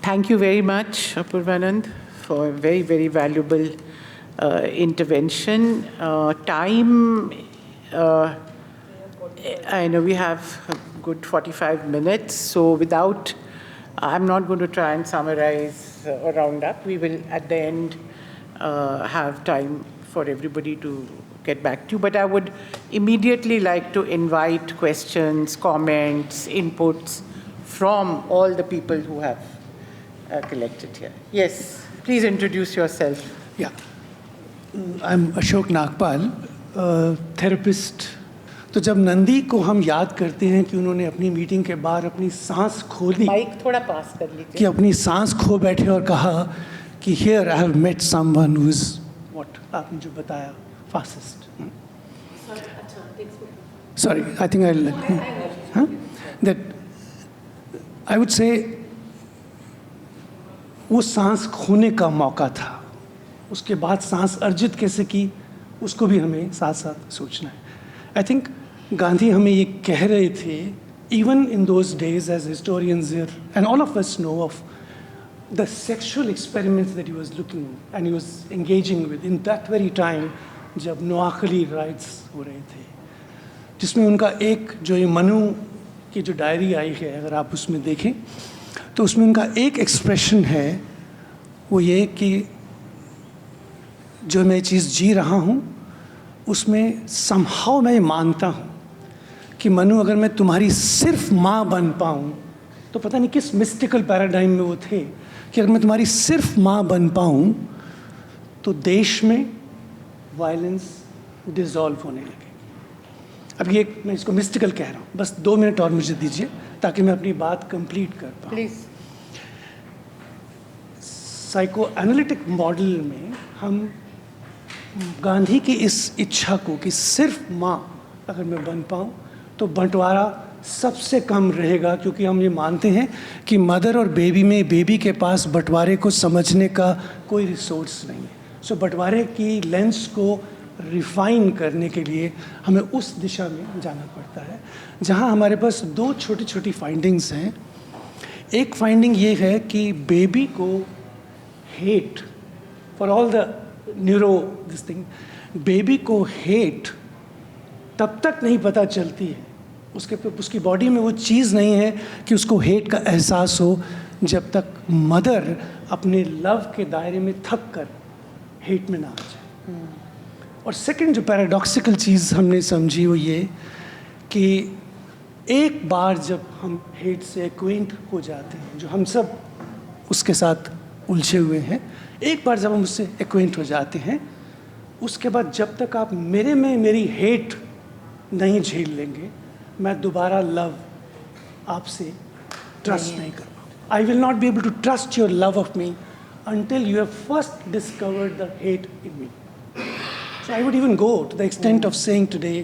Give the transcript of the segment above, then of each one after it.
Thank you very much, Apurvanand, for a very, very valuable intervention. Time, I know we have a good 45 minutes, so I'm not going to try and summarize or round up. We will, at the end, have time for everybody to get back to you. But I would immediately like to invite questions, comments, inputs from all the people who have collected here. Yes, please introduce yourself. Yeah, I'm Ashok Nagpal, therapist. तो जब नंदी को हम याद करते हैं कि उन्होंने अपनी मीटिंग के बाहर अपनी सांस खो ली, माइक थोड़ा पास कर लीजिए, कि अपनी सांस खो बैठे और कहा कि here I have met someone who is what आपने जो बताया fastest. Sorry, I think that I would say वो सांस खोने का मौका था, उसके बाद सांस अर्जित कैसे की उसको भी हमें साथ साथ सोचना है. I think गांधी हमें ये कह रहे थे, even in those days as historians here, and all of us know of the sexual experiments that he was looking and he was engaging with in that very time जब Noakhali rights हो रहे थे, जिसमें उनका एक जो ये मनु की जो डायरी आई है, अगर आप उसमें देखें तो उसमें उनका एक एक्सप्रेशन है, वो ये कि जो मैं चीज़ जी रहा हूँ उसमें somehow मैं मानता हूँ कि मनु अगर मैं तुम्हारी सिर्फ माँ बन पाऊँ, तो पता नहीं किस मिस्टिकल पैराडाइम में वो थे कि अगर मैं तुम्हारी सिर्फ माँ बन पाऊँ तो देश में वायलेंस डिसॉल्व होने लगे. अब ये मैं इसको मिस्टिकल कह रहा हूँ, बस 2 मिनट और मुझे दीजिए ताकि मैं अपनी बात कंप्लीट कर पाऊँ. प्लीज. साइको एनालिटिक मॉडल में हम गांधी की इस इच्छा को कि सिर्फ माँ अगर मैं बन पाऊँ तो बंटवारा सबसे कम रहेगा, क्योंकि हम ये मानते हैं कि मदर और बेबी में बेबी के पास बंटवारे को समझने का कोई रिसोर्स नहीं है. सो बंटवारे की लेंस को रिफाइन करने के लिए हमें उस दिशा में जाना पड़ता है, जहाँ हमारे पास 2 छोटी छोटी फाइंडिंग्स हैं. एक फाइंडिंग ये है कि बेबी को hate for all the neuro this thing, baby को हेट तब तक नहीं पता चलती है, उसकी बॉडी में वो चीज़ नहीं है कि उसको हेट का एहसास हो, जब तक मदर अपने लव के दायरे में थक कर हेट में ना आ जाए. और सेकंड जो पैराडॉक्सिकल चीज़ हमने समझी वो ये कि एक बार जब हम हेट से एक्वेंट हो जाते हैं, जो हम सब उसके साथ उलझे हुए हैं, एक बार जब हम उससे एक्वेंट हो जाते हैं, उसके बाद जब तक आप मेरे में मेरी हेट नहीं झेल लेंगे, मैं दोबारा लव आपसे ट्रस्ट नहीं कर पाऊँ. I will not be able to trust your love of me until you have first discovered the hate in me. So I would even go to the extent of saying today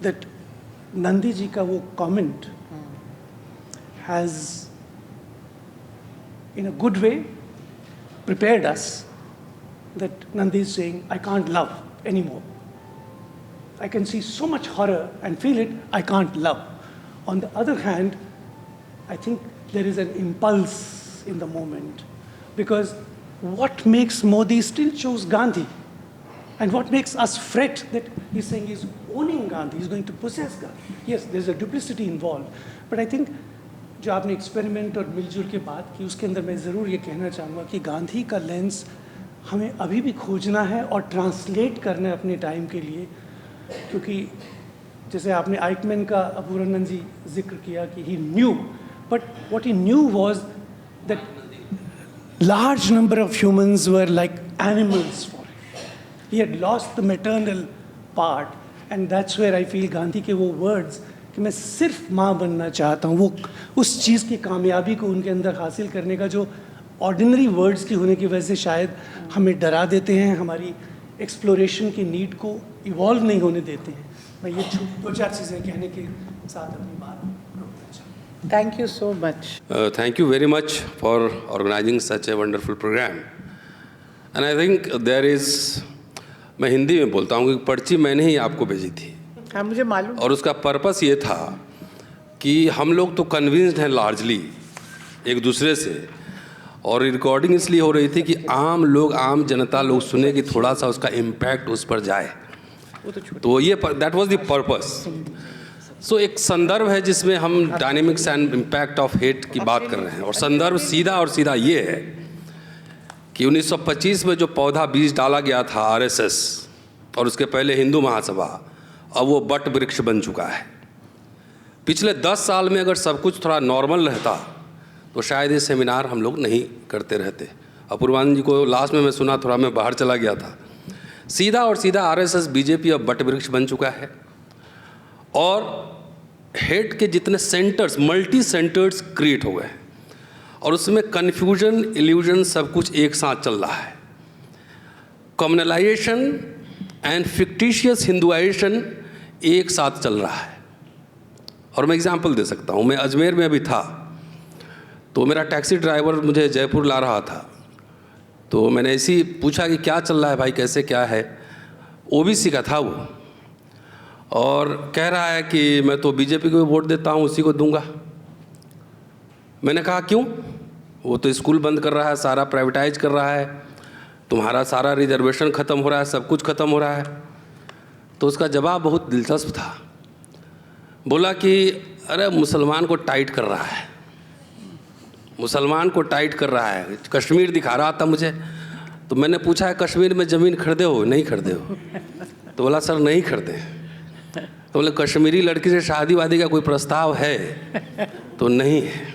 that Nandi ji ka wo comment has in a good way prepared us that Nandi is saying, I can't love anymore. I can see so much horror and feel it, I can't love. On the other hand, I think there is an impulse in the moment, because what makes Modi still choose Gandhi? And what makes us fret that he's saying he's owning Gandhi, he's going to possess Gandhi. Yes, there's a duplicity involved. But I think जो आपने experiment और मिलजुल के बात की, उसके अंदर मैं ज़रूर ये कहना चाहूँगा कि गांधी का लेंस हमें अभी भी खोजना है और ट्रांसलेट करना है अपने टाइम के लिए. क्योंकि जैसे आपने आइकमैन का अपूर्वानंद जी जिक्र किया कि he knew, but what he knew was that large number of humans were like animals for him. He had lost the maternal part, and that's where I feel Gandhi के वो words कि मैं सिर्फ माँ बनना चाहता हूँ, वो उस चीज़ की कामयाबी को उनके अंदर हासिल करने का जो ordinary words की होने की वजह से शायद हमें डरा देते हैं, हमारी एक्सप्लोरेशन की नीड को इवॉल्व नहीं होने देते हैं. मैं ये 2-4 चीज़ें कहने के साथ अपनी बात रोकना चाहूँ. Thank you so much. Thank you very much for organizing such a wonderful program. And I think there is, मैं हिंदी में बोलता हूँ कि पर्ची मैंने ही आपको भेजी थी. हाँ, मुझे मालूम. और उसका पर्पस ये था कि हम लोग तो कन्विंस्ड हैं लार्जली एक दूसरे से, और रिकॉर्डिंग इसलिए हो रही थी कि आम लोग, आम जनता लोग सुने कि थोड़ा सा उसका इम्पैक्ट उस पर जाए। तो ये दैट वाज द पर्पस। सो एक संदर्भ है जिसमें हम dynamics and impact of hate की बात कर रहे हैं, और संदर्भ सीधा और सीधा ये है कि 1925 में जो पौधा बीज डाला गया था आरएसएस और उसके पहले हिंदू महासभा, अब वो बट वृक्ष बन चुका है। पिछले 10 साल में अगर सब कुछ थोड़ा नॉर्मल रहता तो शायद ये सेमिनार हम लोग नहीं करते रहते। अपूर्वानंद जी को लास्ट में मैं सुना, थोड़ा मैं बाहर चला गया था। सीधा और सीधा आरएसएस बीजेपी अब बट वृक्ष बन चुका है, और हेट के जितने सेंटर्स, मल्टी सेंटर्स क्रिएट हो गए हैं, और उसमें कन्फ्यूजन, इल्यूजन सब कुछ एक साथ चल रहा है। कम्युनलाइजेशन एंड फिक्टिशियस हिंदुआइजेशन एक साथ चल रहा है। और मैं एग्जांपल दे सकता हूँ। मैं अजमेर में अभी था, तो मेरा टैक्सी ड्राइवर मुझे जयपुर ला रहा था, तो मैंने ऐसे ही पूछा कि क्या चल रहा है भाई, कैसे क्या है। ओबीसी का था वो, और कह रहा है कि मैं तो बीजेपी को वोट देता हूँ, उसी को दूंगा। मैंने कहा क्यों? वो तो स्कूल बंद कर रहा है, सारा प्राइवेटाइज कर रहा है, तुम्हारा सारा रिजर्वेशन ख़त्म हो रहा है, सब कुछ ख़त्म हो रहा है। तो उसका जवाब बहुत दिलचस्प था। बोला कि अरे मुसलमान को टाइट कर रहा है, मुसलमान को टाइट कर रहा है। कश्मीर दिखा रहा था मुझे, तो मैंने पूछा है कश्मीर में ज़मीन खरीदे हो? नहीं खरीदे हो? तो बोला सर नहीं खरीदे। तो बोले कश्मीरी लड़की से शादी वादी का कोई प्रस्ताव है? तो नहीं है।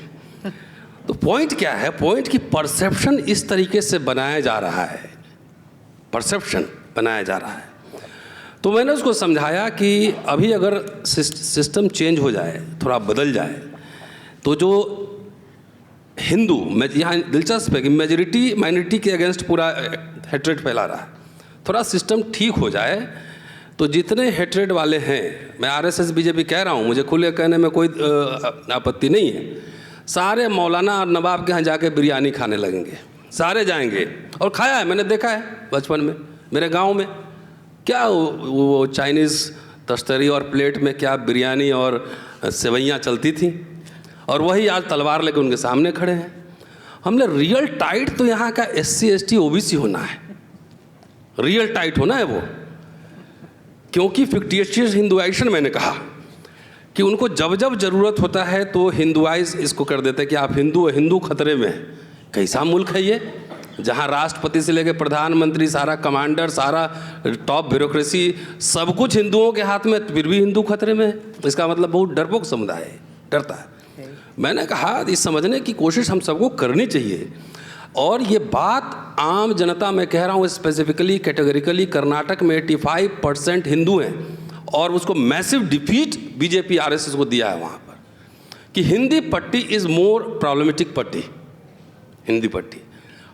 तो पॉइंट क्या है? पॉइंट कि परसेप्शन इस तरीके से बनाया जा रहा है, परसेप्शन बनाया जा रहा है। तो मैंने उसको समझाया कि अभी अगर सिस्टम चेंज हो जाए, थोड़ा बदल जाए, तो जो हिंदू, यहाँ दिलचस्प है कि मेजॉरिटी माइनॉरिटी के अगेंस्ट पूरा हेट्रेड फैला रहा है, थोड़ा सिस्टम ठीक हो जाए तो जितने हेट्रेड वाले हैं, मैं आरएसएस बीजेपी कह रहा हूँ, मुझे खुले कहने में कोई आपत्ति नहीं है, सारे मौलाना और नवाब के यहाँ जाके बिरयानी खाने लगेंगे, सारे जाएंगे। और खाया है, मैंने देखा है बचपन में मेरे गांव में, क्या वो चाइनीज़ तश्तरी और प्लेट में क्या बिरयानी और सेवइयाँ चलती थी, और वही आज तलवार लेके उनके सामने खड़े हैं। हमने रियल टाइट तो यहाँ का SC ST OBC होना है, रियल टाइट होना है वो। क्योंकि फिक्टिशियस हिंदुआइजेशन, मैंने कहा कि उनको जब जब ज़रूरत होता है तो हिंदुआइज इसको कर देते हैं कि आप हिंदू खतरे में हैं। कैसा मुल्क है ये, जहाँ राष्ट्रपति से लेकर प्रधानमंत्री, सारा कमांडर, सारा टॉप ब्यूरोक्रेसी, सब कुछ हिंदुओं के हाथ में, फिर भी हिंदू खतरे में है। इसका मतलब बहुत डरपोक समुदाय है, डरता है। मैंने कहा इस समझने की कोशिश हम सबको करनी चाहिए। और ये बात आम जनता, मैं कह रहा हूँ स्पेसिफिकली, कैटेगरिकली, कर्नाटक में 85% हिंदू हैं, और उसको मैसिव डिफीट बीजेपी आरएसएस को दिया है वहाँ पर, कि हिंदी पट्टी इज़ मोर प्रॉब्लमेटिक पट्टी, हिंदी पट्टी।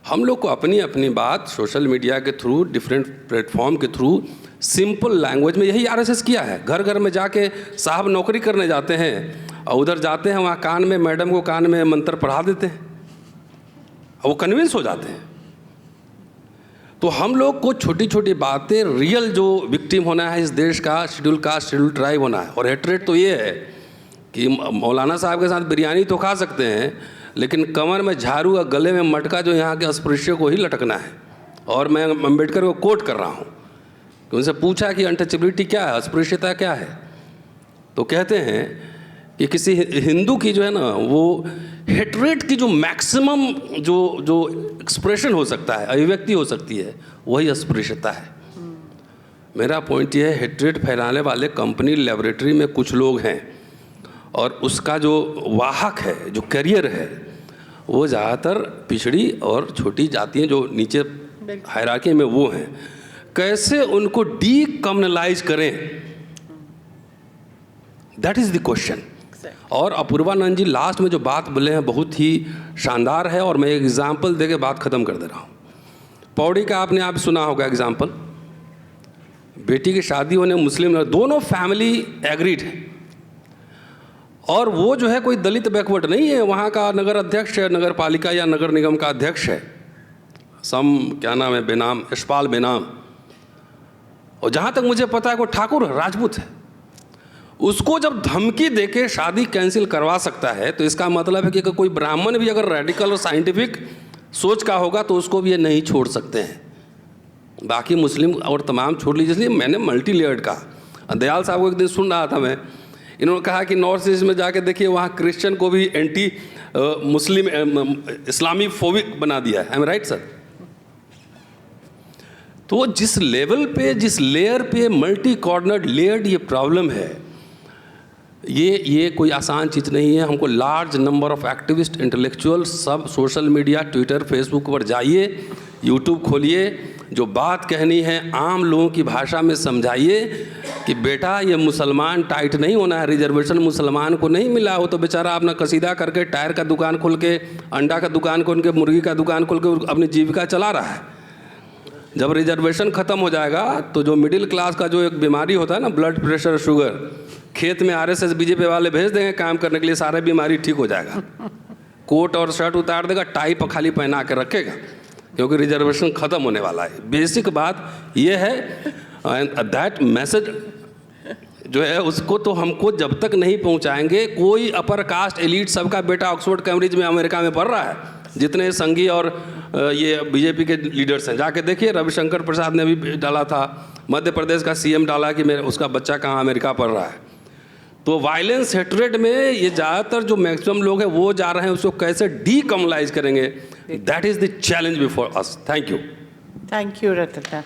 हम लोग को अपनी अपनी बात सोशल मीडिया के थ्रू, डिफरेंट प्लेटफॉर्म के थ्रू, सिंपल लैंग्वेज में, यही आरएसएस किया है। घर घर में जाके साहब नौकरी करने जाते हैं, और उधर जाते हैं, वहाँ कान में, मैडम को कान में मंत्र पढ़ा देते हैं, वो कन्विंस हो जाते हैं। तो हम लोग को छोटी छोटी बातें, रियल जो विक्टिम होना है इस देश का, शेड्यूल कास्ट, शेड्यूल ट्राइब होना है। और हेट्रेड तो ये है कि मौलाना साहब के साथ बिरयानी तो खा सकते हैं, लेकिन कमर में झाड़ू और गले में मटका जो यहाँ के अस्पृश्य को ही लटकना है। और मैं अम्बेडकर को कोट कर रहा हूँ कि उनसे पूछा कि अनटचेबिलिटी क्या है, अस्पृश्यता क्या है, तो कहते हैं कि किसी हिंदू की जो है ना, वो हेट्रेड की जो मैक्सिमम जो एक्सप्रेशन हो सकता है, अभिव्यक्ति हो सकती है, वही अस्पृश्यता है। मेरा पॉइंट ये है, हेट्रेड फैलाने वाले कंपनी लैबोरेटरी में कुछ लोग हैं, और उसका जो वाहक है, जो करियर है, वो ज़्यादातर पिछड़ी और छोटी जातियाँ जो नीचे हायरार्की में वो हैं। कैसे उनको डीकम्युनलाइज करें, दैट इज़ द क्वेश्चन। और अपूर्वानंद जी लास्ट में जो बात बोले हैं बहुत ही शानदार है, और मैं एक एग्जाम्पल दे के बात ख़त्म कर दे रहा हूँ। पौड़ी का आपने आप सुना होगा एग्जाम्पल, बेटी की शादी होने, मुस्लिम दोनों फैमिली एग्रीड है, और वो जो है कोई दलित बैकवर्ड नहीं है, वहाँ का नगर अध्यक्ष है, नगर पालिका या नगर निगम का अध्यक्ष है, क्या नाम है, बेनाम, यशपाल बेनाम, और जहाँ तक मुझे पता है वो ठाकुर राजपूत है। उसको जब धमकी देके शादी कैंसिल करवा सकता है, तो इसका मतलब है कि कोई ब्राह्मण भी अगर रेडिकल और साइंटिफिक सोच का होगा तो उसको भी ये नहीं छोड़ सकते हैं। बाकी मुस्लिम और तमाम छोड़ लीजिए। इसलिए मैंने मल्टी लेयर्ड कहा। दयाल साहब को एक दिन सुन रहा था मैं, इन्होंने कहा कि नॉर्थ ईस्ट में जाके देखिए वहाँ क्रिश्चियन को भी एंटी मुस्लिम इस्लामी फोबिक बना दिया है। I am right sir? तो जिस लेवल पे, जिस लेयर पे मल्टी कॉर्नर्ड लेयर्ड ये प्रॉब्लम है, ये कोई आसान चीज़ नहीं है। हमको large number of activist, intellectual सब सोशल मीडिया, ट्विटर, फेसबुक पर जाइए, यूट्यूब खोलिए, जो बात कहनी है आम लोगों की भाषा में समझाइए कि बेटा ये मुसलमान टाइट नहीं होना है, रिजर्वेशन मुसलमान को नहीं मिला हो तो बेचारा अपना कसीदा करके टायर का दुकान खोल के, अंडा का दुकान खोल के, मुर्गी का दुकान खोल के अपनी जीविका चला रहा है। जब रिजर्वेशन ख़त्म हो जाएगा तो जो मिडिल क्लास का जो एक बीमारी होता है ना, ब्लड प्रेशर, शुगर, खेत में आरएसएस बीजेपी वाले भेज देंगे काम करने के लिए, सारे बीमारी ठीक हो जाएगा। कोट और शर्ट उतार देगा, टाई पर खाली पहना के रखेगा, क्योंकि रिजर्वेशन ख़त्म होने वाला है। बेसिक बात यह है, एंड दैट मैसेज जो है उसको तो हमको जब तक नहीं पहुंचाएंगे, कोई अपर कास्ट एलीट सबका बेटा ऑक्सफोर्ड कैम्ब्रिज में अमेरिका में पढ़ रहा है, जितने संघी और ये बीजेपी के लीडर्स हैं, जाके देखिए। रविशंकर प्रसाद ने भी डाला था, मध्य प्रदेश का सीएम डाला कि मेरा उसका बच्चा कहाँ अमेरिका पढ़ रहा है। तो वायलेंस, हेट्रेड में ये ज़्यादातर जो मैक्सिमम लोग हैं वो जा रहे हैं, उसको कैसे डीकम्युनलाइज करेंगे, that is the challenge before us. Thank you. Thank you Ratna.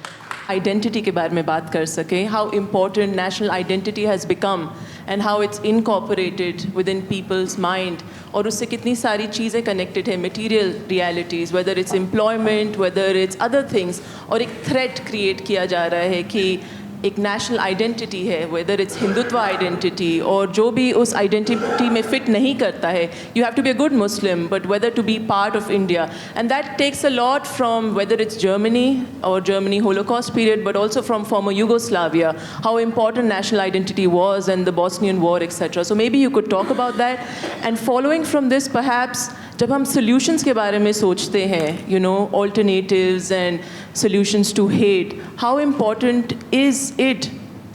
Identity के बारे में बात कर सकें, how important national identity has become and how it's incorporated with in people's mind, और उससे कितनी सारी चीज़ें कनेक्टेड है, material realities, whether it's employment, whether it's other things, और एक थ्रेट क्रिएट किया जा रहा है कि एक नेशनल आइडेंटिटी है, वेदर इट्स हिंदुत्व आइडेंटिटी, और जो भी उस आइडेंटिटी में फिट नहीं करता है, you have to be a good Muslim but whether to be part of India, and that takes a lot from whether it's Germany और Germany Holocaust period, but also from former Yugoslavia, how important national identity was and the Bosnian war etcetera. So maybe you could talk about that. And following from this perhaps, जब हम solutions के बारे में सोचते हैं, you know, alternatives and solutions to hate, how important is it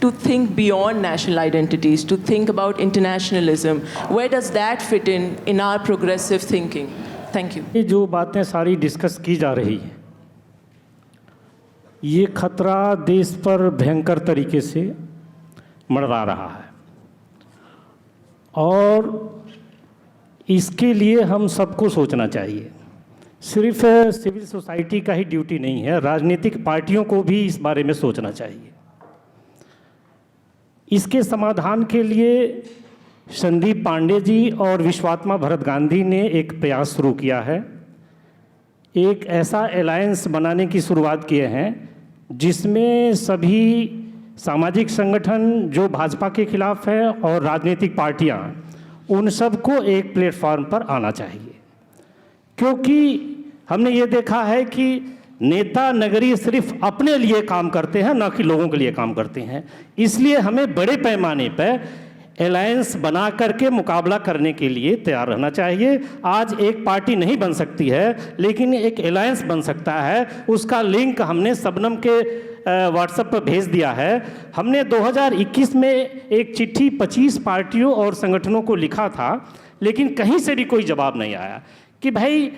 to think beyond national identities, to think about internationalism? Where does that fit in our progressive thinking? Thank you. ये जो बातें सारी discuss की जा रही है, ये खतरा देश पर भयंकर तरीके से मंडरा रहा है, और इसके लिए हम सबको सोचना चाहिए। सिर्फ सिविल सोसाइटी का ही ड्यूटी नहीं है, राजनीतिक पार्टियों को भी इस बारे में सोचना चाहिए। इसके समाधान के लिए संदीप पांडे जी और विश्वात्मा भरत गांधी ने एक प्रयास शुरू किया है। एक ऐसा अलायंस बनाने की शुरुआत किए हैं जिसमें सभी सामाजिक संगठन जो भाजपा के खिलाफ है और राजनीतिक पार्टियां, उन सबको एक प्लेटफॉर्म पर आना चाहिए। क्योंकि हमने ये देखा है कि नेता नगरी सिर्फ अपने लिए काम करते हैं, ना कि लोगों के लिए काम करते हैं। इसलिए हमें बड़े पैमाने पर अलायंस बना करके मुकाबला करने के लिए तैयार रहना चाहिए। आज एक पार्टी नहीं बन सकती है, लेकिन एक अलायंस बन सकता है। उसका लिंक हमने शबनम के व्हाट्सएप पर भेज दिया है। हमने 2021 में एक चिट्ठी 25 पार्टियों और संगठनों को लिखा था, लेकिन कहीं से भी कोई जवाब नहीं आया कि भाई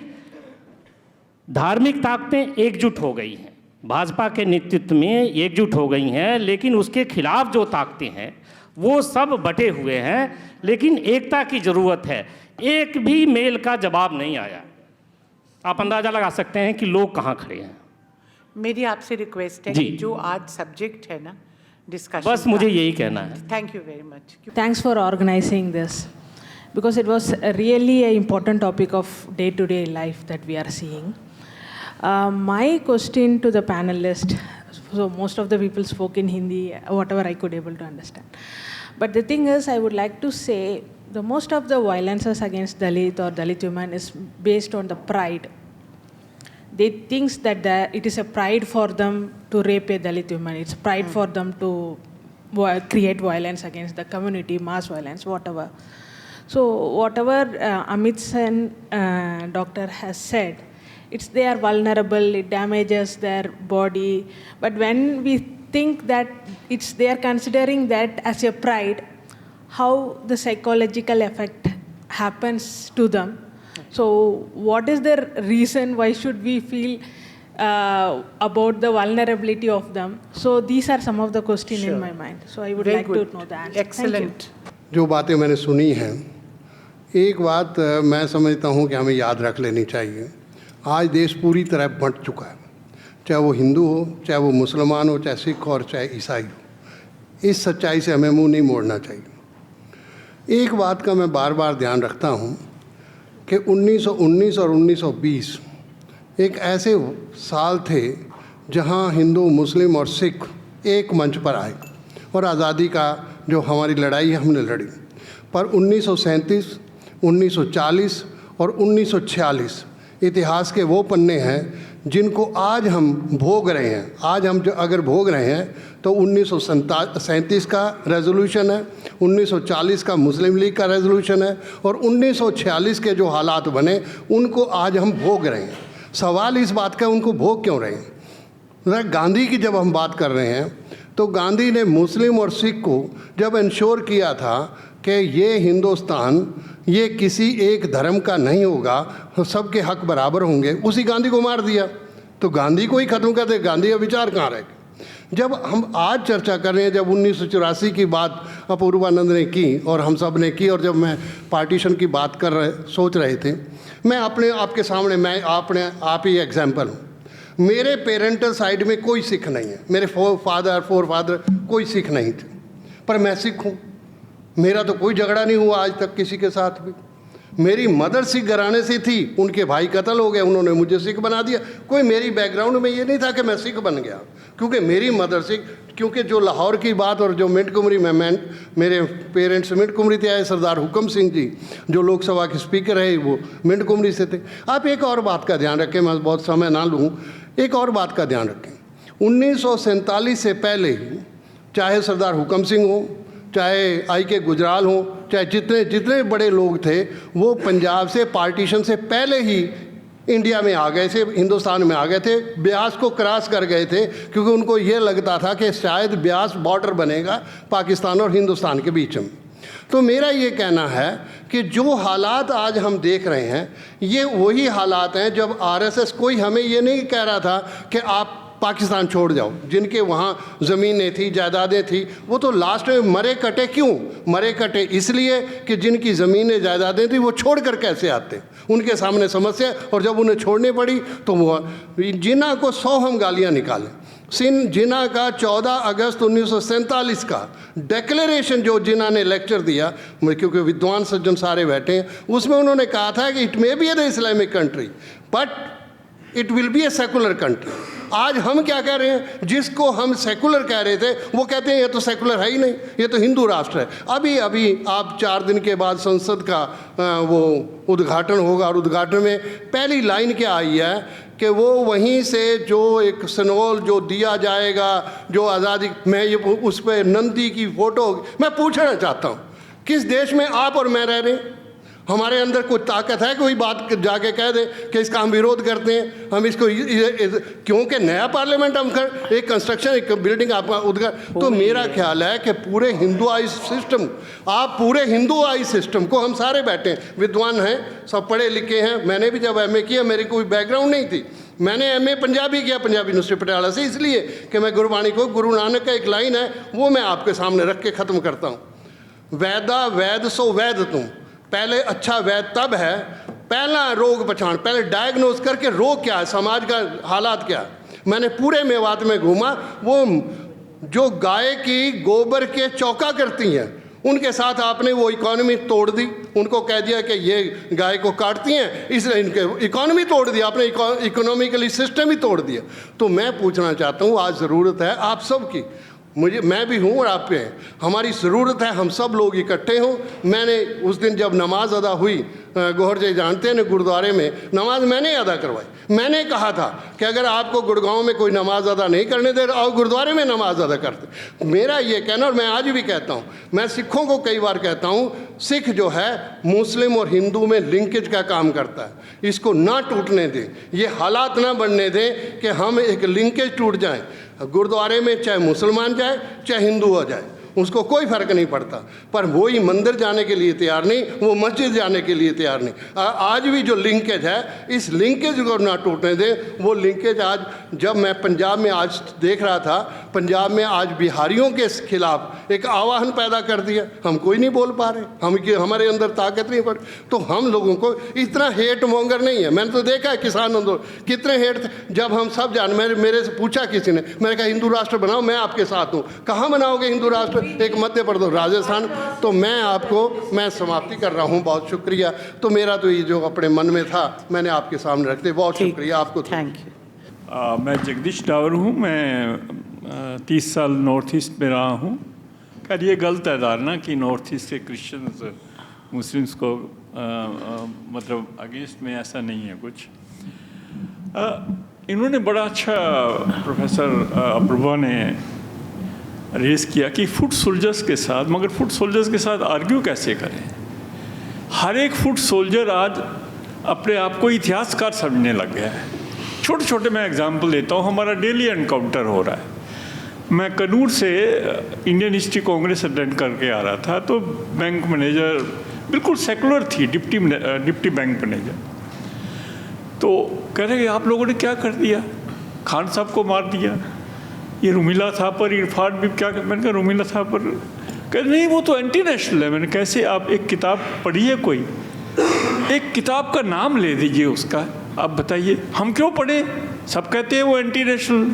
धार्मिक ताकतें एकजुट हो गई हैं, भाजपा के नेतृत्व में एकजुट हो गई हैं, लेकिन उसके खिलाफ जो ताकतें हैं वो सब बटे हुए हैं, लेकिन एकता की ज़रूरत है। एक भी मेल का जवाब नहीं आया। आप अंदाज़ा लगा सकते हैं कि लोग कहाँ खड़े हैं। मेरी आपसे रिक्वेस्ट है जी। कि जो आज सब्जेक्ट है ना डिस्कशन, बस मुझे यही कहना है। Thank you very much. Thanks for organizing this, because it was really an important topic of day-to-day life that we are seeing. My question to the panelists, so most of the people spoke in Hindi, whatever I could able to understand. But the thing is, I would like to say, the most of the violences against Dalit or Dalit women is based on the pride. They think that it is a pride for them to rape a Dalit woman. It's pride for them to create violence against the community, mass violence, whatever. So whatever Amit Sen doctor has said, they are vulnerable, it damages their body. But when we think that they are considering that as a pride, how the psychological effect happens to them. So, what is the reason? Why should we feel about the vulnerability of them? So, these are some of the questions in my mind. So, I would Very like good. to know the answer. Thank you. Excellent. जो बातें मैंने सुनी हैं, एक बात मैं समझता हूँ कि हमें याद रख लेनी चाहिए। आज देश पूरी तरह बंट चुका है, चाहे वो हिंदू हो, चाहे वो मुसलमान हो, चाहे सिख हो और चाहे ईसाई हो। इस सच्चाई से हमें मुंह नहीं मोड़ना चाहिए। एक बात का मैं बार बार ध्यान रखता हूँ कि 1919 और 1920 एक ऐसे साल थे जहाँ हिंदू, मुस्लिम और सिख एक मंच पर आए और आज़ादी का जो हमारी लड़ाई है हमने लड़ी। पर 1937, 1940 और 1946 इतिहास के वो पन्ने हैं जिनको आज हम भोग रहे हैं। आज हम जो अगर भोग रहे हैं तो 1937 का रेजोल्यूशन है, 1940 का मुस्लिम लीग का रेजोल्यूशन है और 1946 के जो हालात बने उनको आज हम भोग रहे हैं। सवाल इस बात का उनको भोग क्यों रहे हैं? गांधी की जब हम बात कर रहे हैं तो गांधी ने मुस्लिम और सिख को जब इंश्योर किया था कि ये हिंदुस्तान ये किसी एक धर्म का नहीं होगा, सबके हक बराबर होंगे, उसी गांधी को मार दिया। तो गांधी को ही ख़त्म कर दे, गांधी का विचार कहाँ रह गया? जब हम आज चर्चा कर रहे हैं, जब 1984 की बात अपूर्वानंद ने की और हम सब ने की, और जब मैं पार्टीशन की बात सोच रहे थे, मैं अपने आपके सामने मैं आप ही एग्जाम्पल हूँ। मेरे पेरेंटल साइड में कोई सिख नहीं है, मेरे फोर फादर कोई सिख नहीं थे, पर मैं सिख हूँ। मेरा तो कोई झगड़ा नहीं हुआ आज तक किसी के साथ भी। मेरी मदर सिख घराने से थी, उनके भाई कत्ल हो गए, उन्होंने मुझे सिख बना दिया। कोई मेरी बैकग्राउंड में ये नहीं था कि मैं सिख बन गया, क्योंकि मेरी मदर सिख, क्योंकि जो लाहौर की बात और जो मिंट कुमरी में मेरे पेरेंट्स मिंट कुमरी थे आए, सरदार हुक्म सिंह जी जो लोकसभा के स्पीकर रहे वो मिंट कुमरी से थे। आप एक और बात का ध्यान रखें, मैं बहुत समय ना लूँ, एक और बात का ध्यान रखें। 1947 से पहले ही चाहे सरदार हुक्म सिंह हो, चाहे I.K. गुजराल हो, चाहे जितने बड़े लोग थे, वो पंजाब से पार्टीशन से पहले ही इंडिया में आ गए थे, हिंदुस्तान में आ गए थे, ब्यास को क्रॉस कर गए थे, क्योंकि उनको ये लगता था कि शायद ब्यास बॉर्डर बनेगा पाकिस्तान और हिंदुस्तान के बीच में। तो मेरा ये कहना है कि जो हालात आज हम देख रहे हैं ये वही हालात हैं जब आरएसएस, कोई हमें ये नहीं कह रहा था कि आप पाकिस्तान छोड़ जाओ, जिनके वहाँ ज़मीनें थी, जायदादें थी, वो तो लास्ट में मरे कटे। क्यों मरे कटे? इसलिए कि जिनकी ज़मीनें जायदादें थी वो छोड़ कर कैसे आते, उनके सामने समस्या, और जब उन्हें छोड़नी पड़ी तो वो जिन्ना को 100 हम गालियाँ निकालें। जिन्ना का 14 अगस्त 1947 का डिक्लेरेशन जो जिन्ना ने लेक्चर दिया, क्योंकि विद्वान सज्जन सारे बैठे हैं, उसमें उन्होंने कहा था कि it may be the Islamic country but it will be a secular country. आज हम क्या कह रहे हैं? जिसको हम सेकुलर कह रहे थे वो कहते हैं ये तो सेकुलर है ही नहीं, ये तो हिंदू राष्ट्र है। अभी आप 4 दिन के बाद संसद का वो उद्घाटन होगा, और उद्घाटन में पहली लाइन क्या आई है कि वो वहीं से जो एक सनोल जो दिया जाएगा, जो आज़ादी, मैं ये उस पर नंदी की फ़ोटो, मैं पूछना चाहता हूँ किस देश में आप और मैं रह रहे हैं? हमारे अंदर कोई ताकत है, कोई बात जाके कह दे कि इसका हम विरोध करते हैं, हम इसको क्योंकि नया पार्लियामेंट हम कर एक कंस्ट्रक्शन, एक बिल्डिंग आपका उद्घाटन। तो मेरा ख्याल है कि पूरे हिंदुआइज सिस्टम, आप पूरे हिंदुआइज सिस्टम को, हम सारे बैठे हैं, विद्वान हैं, सब पढ़े लिखे हैं। मैंने भी जब MA किया, मेरी कोई बैकग्राउंड नहीं थी, मैंने MA पंजाबी किया पंजाबी यूनिवर्सिटी पटियाला से, इसलिए कि मैं गुरबाणी को, गुरु नानक का एक लाइन है वो मैं आपके सामने रख के ख़त्म करता हूँ। वैदा वैद सो वैद तुम, पहले अच्छा वैद तब है, पहला रोग पहचान, पहले डायग्नोज करके रोग क्या है, समाज का हालात क्या है। मैंने पूरे मेवात में घूमा, वो जो गाय की गोबर के चौका करती हैं उनके साथ आपने वो इकॉनमी तोड़ दी, उनको कह दिया कि ये गाय को काटती हैं, इसलिए इनके इकॉनमी तोड़ दी आपने, इकोनॉमिकली सिस्टम ही तोड़ दिया। तो मैं पूछना चाहता हूँ, आज ज़रूरत है आप सब की, मैं भी हूँ और आप पे हैं, हमारी ज़रूरत है हम सब लोग इकट्ठे हों। मैंने उस दिन जब नमाज अदा हुई, गौहर जी जानते हैं, गुरुद्वारे में नमाज मैंने अदा करवाई। मैंने कहा था कि अगर आपको गुड़गांव में कोई नमाज अदा नहीं करने दे और गुरुद्वारे में नमाज अदा करते। मेरा ये कहना, और मैं आज भी कहता हूँ, मैं सिखों को कई बार कहता हूँ, सिख जो है मुस्लिम और हिंदू में लिंकेज का काम करता है, इसको ना टूटने दें, ये हालात ना बनने दें कि हम एक लिंकेज टूट जाएँ। गुरुद्वारे में चाहे मुसलमान जाए चाहे हिंदू हो जाए, उसको कोई फ़र्क नहीं पड़ता, पर वही मंदिर जाने के लिए तैयार नहीं, वो मस्जिद जाने के लिए तैयार नहीं। आज भी जो लिंकेज है, इस लिंकेज को ना टूटने दें। वो लिंकेज आज जब मैं पंजाब में आज देख रहा था, पंजाब में आज बिहारियों के खिलाफ एक आवाहन पैदा कर दिया। हम कोई नहीं बोल पा रहे, हमारे अंदर ताकत नहीं पड़, तो हम लोगों को इतना हेट मोंगर नहीं है। मैंने तो देखा है किसान आंदोलन कितने हेट थे, जब हम सब मेरे से पूछा किसी ने, मैंने कहा हिंदू राष्ट्र बनाओ, मैं आपके साथ हूँ। कहाँ बनाओगे हिंदू राष्ट्र? एक मध्य प्रदेश, राजस्थान। तो मैं समाप्ति कर रहा हूँ, बहुत शुक्रिया। तो मेरा तो ये जो अपने मन में था मैंने आपके सामने रखते, बहुत शुक्रिया आपको। Thank you. मैं जगदीश डावर हूँ, मैं 30 साल नॉर्थ ईस्ट में रहा हूँ। खैर ये गलत है धारणा कि नॉर्थ ईस्ट के क्रिश्चियंस मुस्लिम्स को मतलब अगेंस्ट में, ऐसा नहीं है कुछ। इन्होंने बड़ा अच्छा प्रोफेसर अप्रभा ने रेस किया कि फुट सोल्जर्स के साथ, मगर फुट सोल्जर्स के साथ आर्ग्यू कैसे करें। हर एक फुट सोल्जर आज अपने आप को इतिहासकार समझने लग गया है। छोटे छोटे मैं एग्जांपल देता हूँ, हमारा डेली एनकाउंटर हो रहा है। मैं कनूर से इंडियन हिस्ट्री कांग्रेस अटेंड करके आ रहा था, तो बैंक मैनेजर बिल्कुल सेकुलर थी, डिप्टी बैंक मैनेजर, तो कह रहे आप लोगों ने क्या कर दिया, खान साहब को मार दिया, ये रुमिला था पर इरफान भी क्या। मैंने कहा रुमिला था पर, कह नहीं वो तो एंटी नेशनल है। मैंने कैसे? आप एक किताब पढ़ी है, कोई एक किताब का नाम ले दीजिए उसका, आप बताइए हम क्यों पढ़े? सब कहते हैं वो एंटी नेशनल।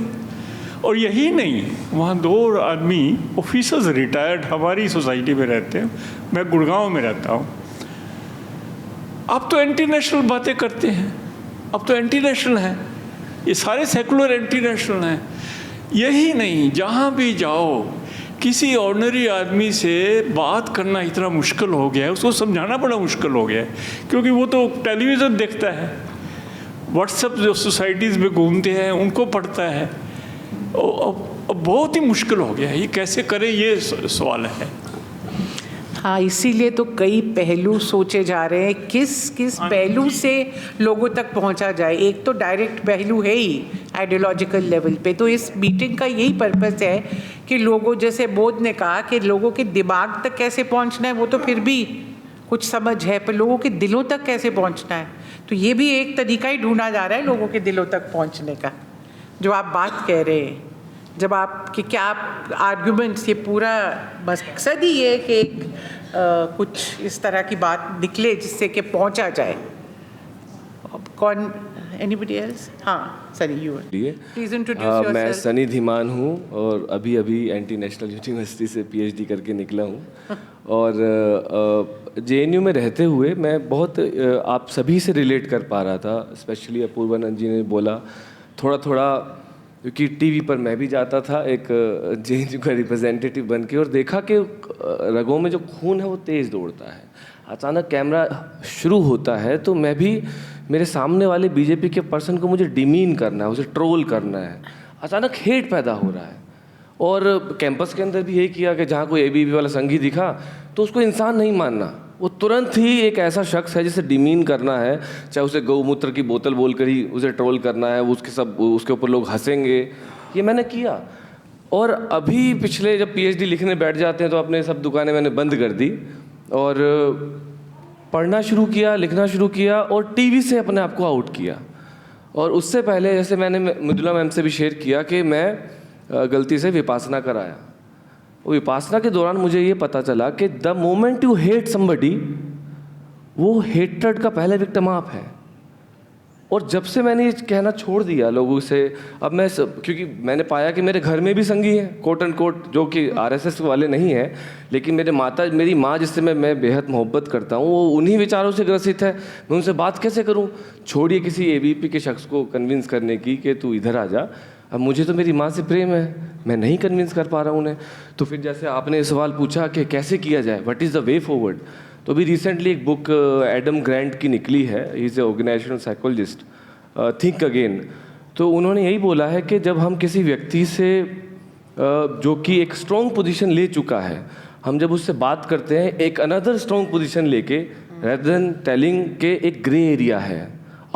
और यही नहीं, वहाँ 2 आदमी ऑफिसर्स रिटायर्ड हमारी सोसाइटी में रहते हैं, मैं गुड़गांव में रहता हूँ। आप तो एंटी नेशनल बातें करते हैं, अब तो एंटी नेशनल है, ये सारे सेकुलर एंटी नेशनल हैं। यही नहीं, जहाँ भी जाओ किसी ऑर्डिनरी आदमी से बात करना इतना मुश्किल हो गया है, उसको समझाना बड़ा मुश्किल हो गया है, क्योंकि वो तो टेलीविज़न देखता है, व्हाट्सएप जो सोसाइटीज़ में घूमते हैं उनको पढ़ता है। अब बहुत ही मुश्किल हो गया है, ये कैसे करें, ये सवाल है। हाँ, इसीलिए तो कई पहलू सोचे जा रहे हैं, किस पहलू से लोगों तक पहुंचा जाए। एक तो डायरेक्ट पहलू है ही आइडियोलॉजिकल लेवल पे, तो इस मीटिंग का यही पर्पस है कि लोगों, जैसे बोध ने कहा कि लोगों के दिमाग तक कैसे पहुंचना है वो तो फिर भी कुछ समझ है, पर लोगों के दिलों तक कैसे पहुंचना है, तो ये भी एक तरीका ही ढूंढा जा रहा है लोगों के दिलों तक पहुँचने का। जो आप बात कह रहे हैं, जब आप कि क्या आप आर्ग्यूमेंट्स, ये पूरा मकसद ही है कि कुछ इस तरह की बात निकले जिससे कि पहुंचा जाए। कौन, एनीबडी एल्स? हाँ Sunny, you please introduce yourself. मैं सनी धीमान हूँ और अभी एंटी नेशनल यूनिवर्सिटी से पीएचडी करके निकला हूँ। और जेएनयू में रहते हुए मैं बहुत आप सभी से रिलेट कर पा रहा था, स्पेशली अपूर्वानंद जी ने बोला थोड़ा, क्योंकि टीवी पर मैं भी जाता था एक जेएनयू का रिप्रेजेंटेटिव बन के, और देखा कि रगों में जो खून है वो तेज़ दौड़ता है। अचानक कैमरा शुरू होता है तो मैं भी, मेरे सामने वाले बीजेपी के पर्सन को मुझे डिमीन करना है, उसे ट्रोल करना है, अचानक हेट पैदा हो रहा है। और कैंपस के अंदर भी यही किया कि जहाँ कोई एबीवी वाला संगी दिखा तो उसको इंसान नहीं मानना, वो तुरंत ही एक ऐसा शख्स है जिसे डिमीन करना है, चाहे उसे गौमूत्र की बोतल बोलकर ही उसे ट्रोल करना है, उसके ऊपर लोग हंसेंगे। ये मैंने किया। और अभी पिछले जब पीएचडी लिखने बैठ जाते हैं तो अपने सब दुकानें मैंने बंद कर दी और पढ़ना शुरू किया, लिखना शुरू किया और टीवी से अपने आप को आउट किया। और उससे पहले जैसे मैंने मृदुला मैम से भी शेयर किया कि मैं गलती से विपासना कराया। विपासना के दौरान मुझे ये पता चला कि the moment you hate somebody, वो हेट्रेड का पहला विक्टिम आप है। और जब से मैंने ये कहना छोड़ दिया लोगों से, अब मैं क्योंकि मैंने पाया कि मेरे घर में भी संगी हैं, कोट एंड कोट, जो कि आरएसएस वाले नहीं हैं, लेकिन मेरी माँ जिससे मैं बेहद मोहब्बत करता हूँ, वो उन्हीं विचारों से ग्रसित है। मैं उनसे बात कैसे करूँ? छोड़िए किसी एबीपी के शख्स को कन्विंस करने की कि तू इधर आ जा, अब मुझे तो मेरी माँ से प्रेम है, मैं नहीं कन्विंस कर पा रहा हूँ उन्हें। तो फिर जैसे आपने सवाल पूछा कि कैसे किया जाए, what is the way forward, तो अभी रिसेंटली एक बुक एडम ग्रांट की निकली है, he is a organisational psychologist, think again. तो उन्होंने यही बोला है कि जब हम किसी व्यक्ति से जो कि एक स्ट्रॉन्ग पोजीशन ले चुका है, हम जब उससे बात करते हैं एक अनदर स्ट्रॉन्ग पोजीशन लेके, रेदर देन टेलिंग के एक ग्रे एरिया है,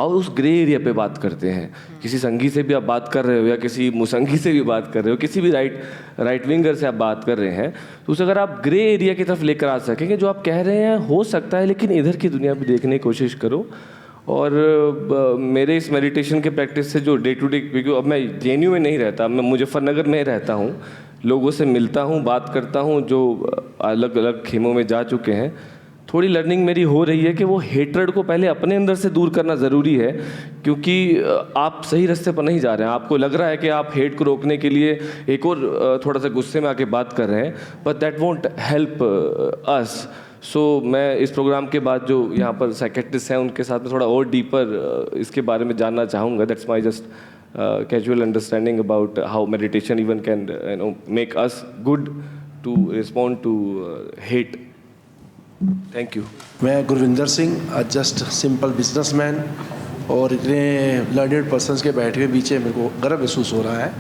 और उस ग्रे एरिया पे बात करते हैं। किसी संघी से भी आप बात कर रहे हो या किसी मुसंगी से भी बात कर रहे हो, किसी भी राइट विंगर से आप बात कर रहे हैं, तो उसे अगर आप ग्रे एरिया की तरफ लेकर आ सकेंगे, जो आप कह रहे हैं हो सकता है, लेकिन इधर की दुनिया भी देखने की कोशिश करो। और मेरे इस मेडिटेशन के प्रैक्टिस से जो डे टू डे, क्योंकि अब मैं जेएनयू में नहीं रहता, मैं मुजफ्फरनगर में रहता हूँ, लोगों से मिलता हूँ, बात करता हूँ जो अलग अलग खेमों में जा चुके हैं, थोड़ी लर्निंग मेरी हो रही है कि वो हेट्रेड को पहले अपने अंदर से दूर करना ज़रूरी है, क्योंकि आप सही रास्ते पर नहीं जा रहे हैं। आपको लग रहा है कि आप हेट को रोकने के लिए एक और थोड़ा सा गुस्से में आके बात कर रहे हैं, but that won't help us. So मैं इस प्रोग्राम के बाद जो यहाँ पर साइकेट्रिस्ट हैं उनके साथ में थोड़ा और डीपर इसके बारे में जानना चाहूँगा। That's my just casual understanding about how meditation even can make us good to respond to hate. Thank you. मैं Gurvinder Singh, just simple businessman, और इतने लर्नड पर्सन्स के बैठे हुए बीच मेरे को गर्व महसूस हो रहा है।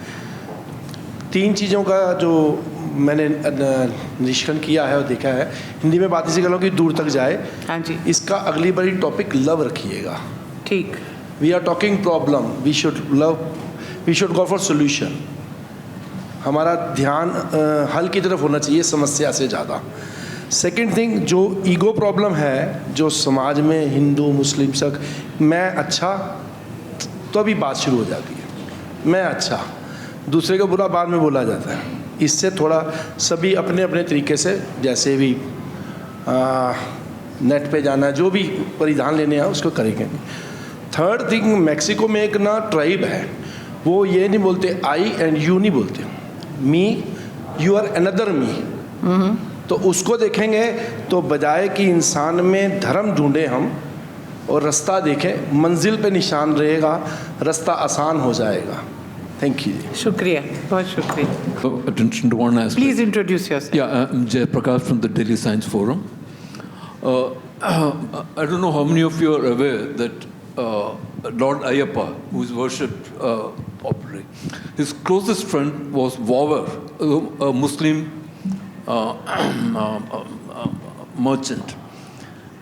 3 चीज़ों का जो मैंने निरीक्षण किया है और देखा है, हिंदी में बात इसी कर रहा हूँ कि दूर तक जाए। हाँ जी। इसका अगली बारी टॉपिक लव रखिएगा। ठीक। We are talking problem, we should love, we should go for solution. हमारा ध्यान हल की तरफ होना चाहिए समस्या से ज़्यादा। सेकेंड थिंग, जो ईगो प्रॉब्लम है जो समाज में हिंदू मुस्लिम सब, मैं अच्छा, तो अभी बात शुरू हो जाती है। मैं अच्छा, दूसरे को बुरा बाद में बोला जाता है। इससे थोड़ा सभी अपने अपने तरीके से, जैसे भी नेट पे जाना है, जो भी परिधान लेने हैं उसको करेंगे। थर्ड थिंग, मैक्सिको में एक ना ट्राइब है, वो ये नहीं बोलते आई एंड यू नहीं बोलते, मी, यू आर अनदर मी। तो उसको देखेंगे तो बजाय कि इंसान में धर्म ढूंढे हम और रास्ता देखें, मंजिल पे निशान रहेगा, रास्ता आसान हो जाएगा। Thank you. शुक्रिया, बहुत शुक्रिया। Attention to one aspect. Please introduce yourself. Yeah, I'm Jay Prakash from the Delhi Science Forum. I don't know how many of you are aware that Lord Ayyappa, who is worshipped popularly, his closest friend was Wavar, a Muslim merchant.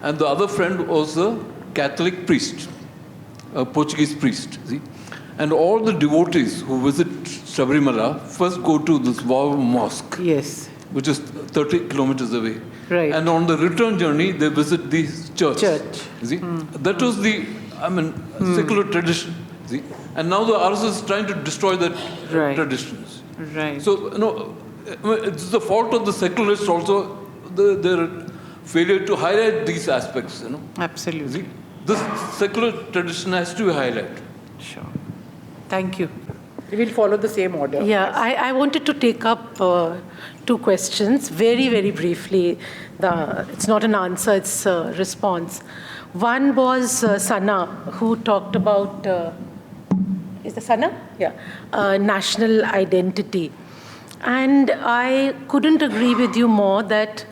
And the other friend was a Catholic priest, a Portuguese priest. See? And all the devotees who visit Sabrimala first go to this Wavar mosque. Yes. Which is 30 kilometers away. Right. And on the return journey, they visit the church. See? That was the, secular tradition. See? And now the RSS is trying to destroy that traditions. Right. So, it's the fault of the secularists also, their failure to highlight these aspects, Absolutely. See? This secular tradition has to be highlighted. Sure. Thank you. We will follow the same order. Yeah, I wanted to take up 2 questions very, very briefly. It's not an answer, it's a response. One was Sana, who talked about, is it Sana? Yeah, national identity. And I couldn't agree with you more that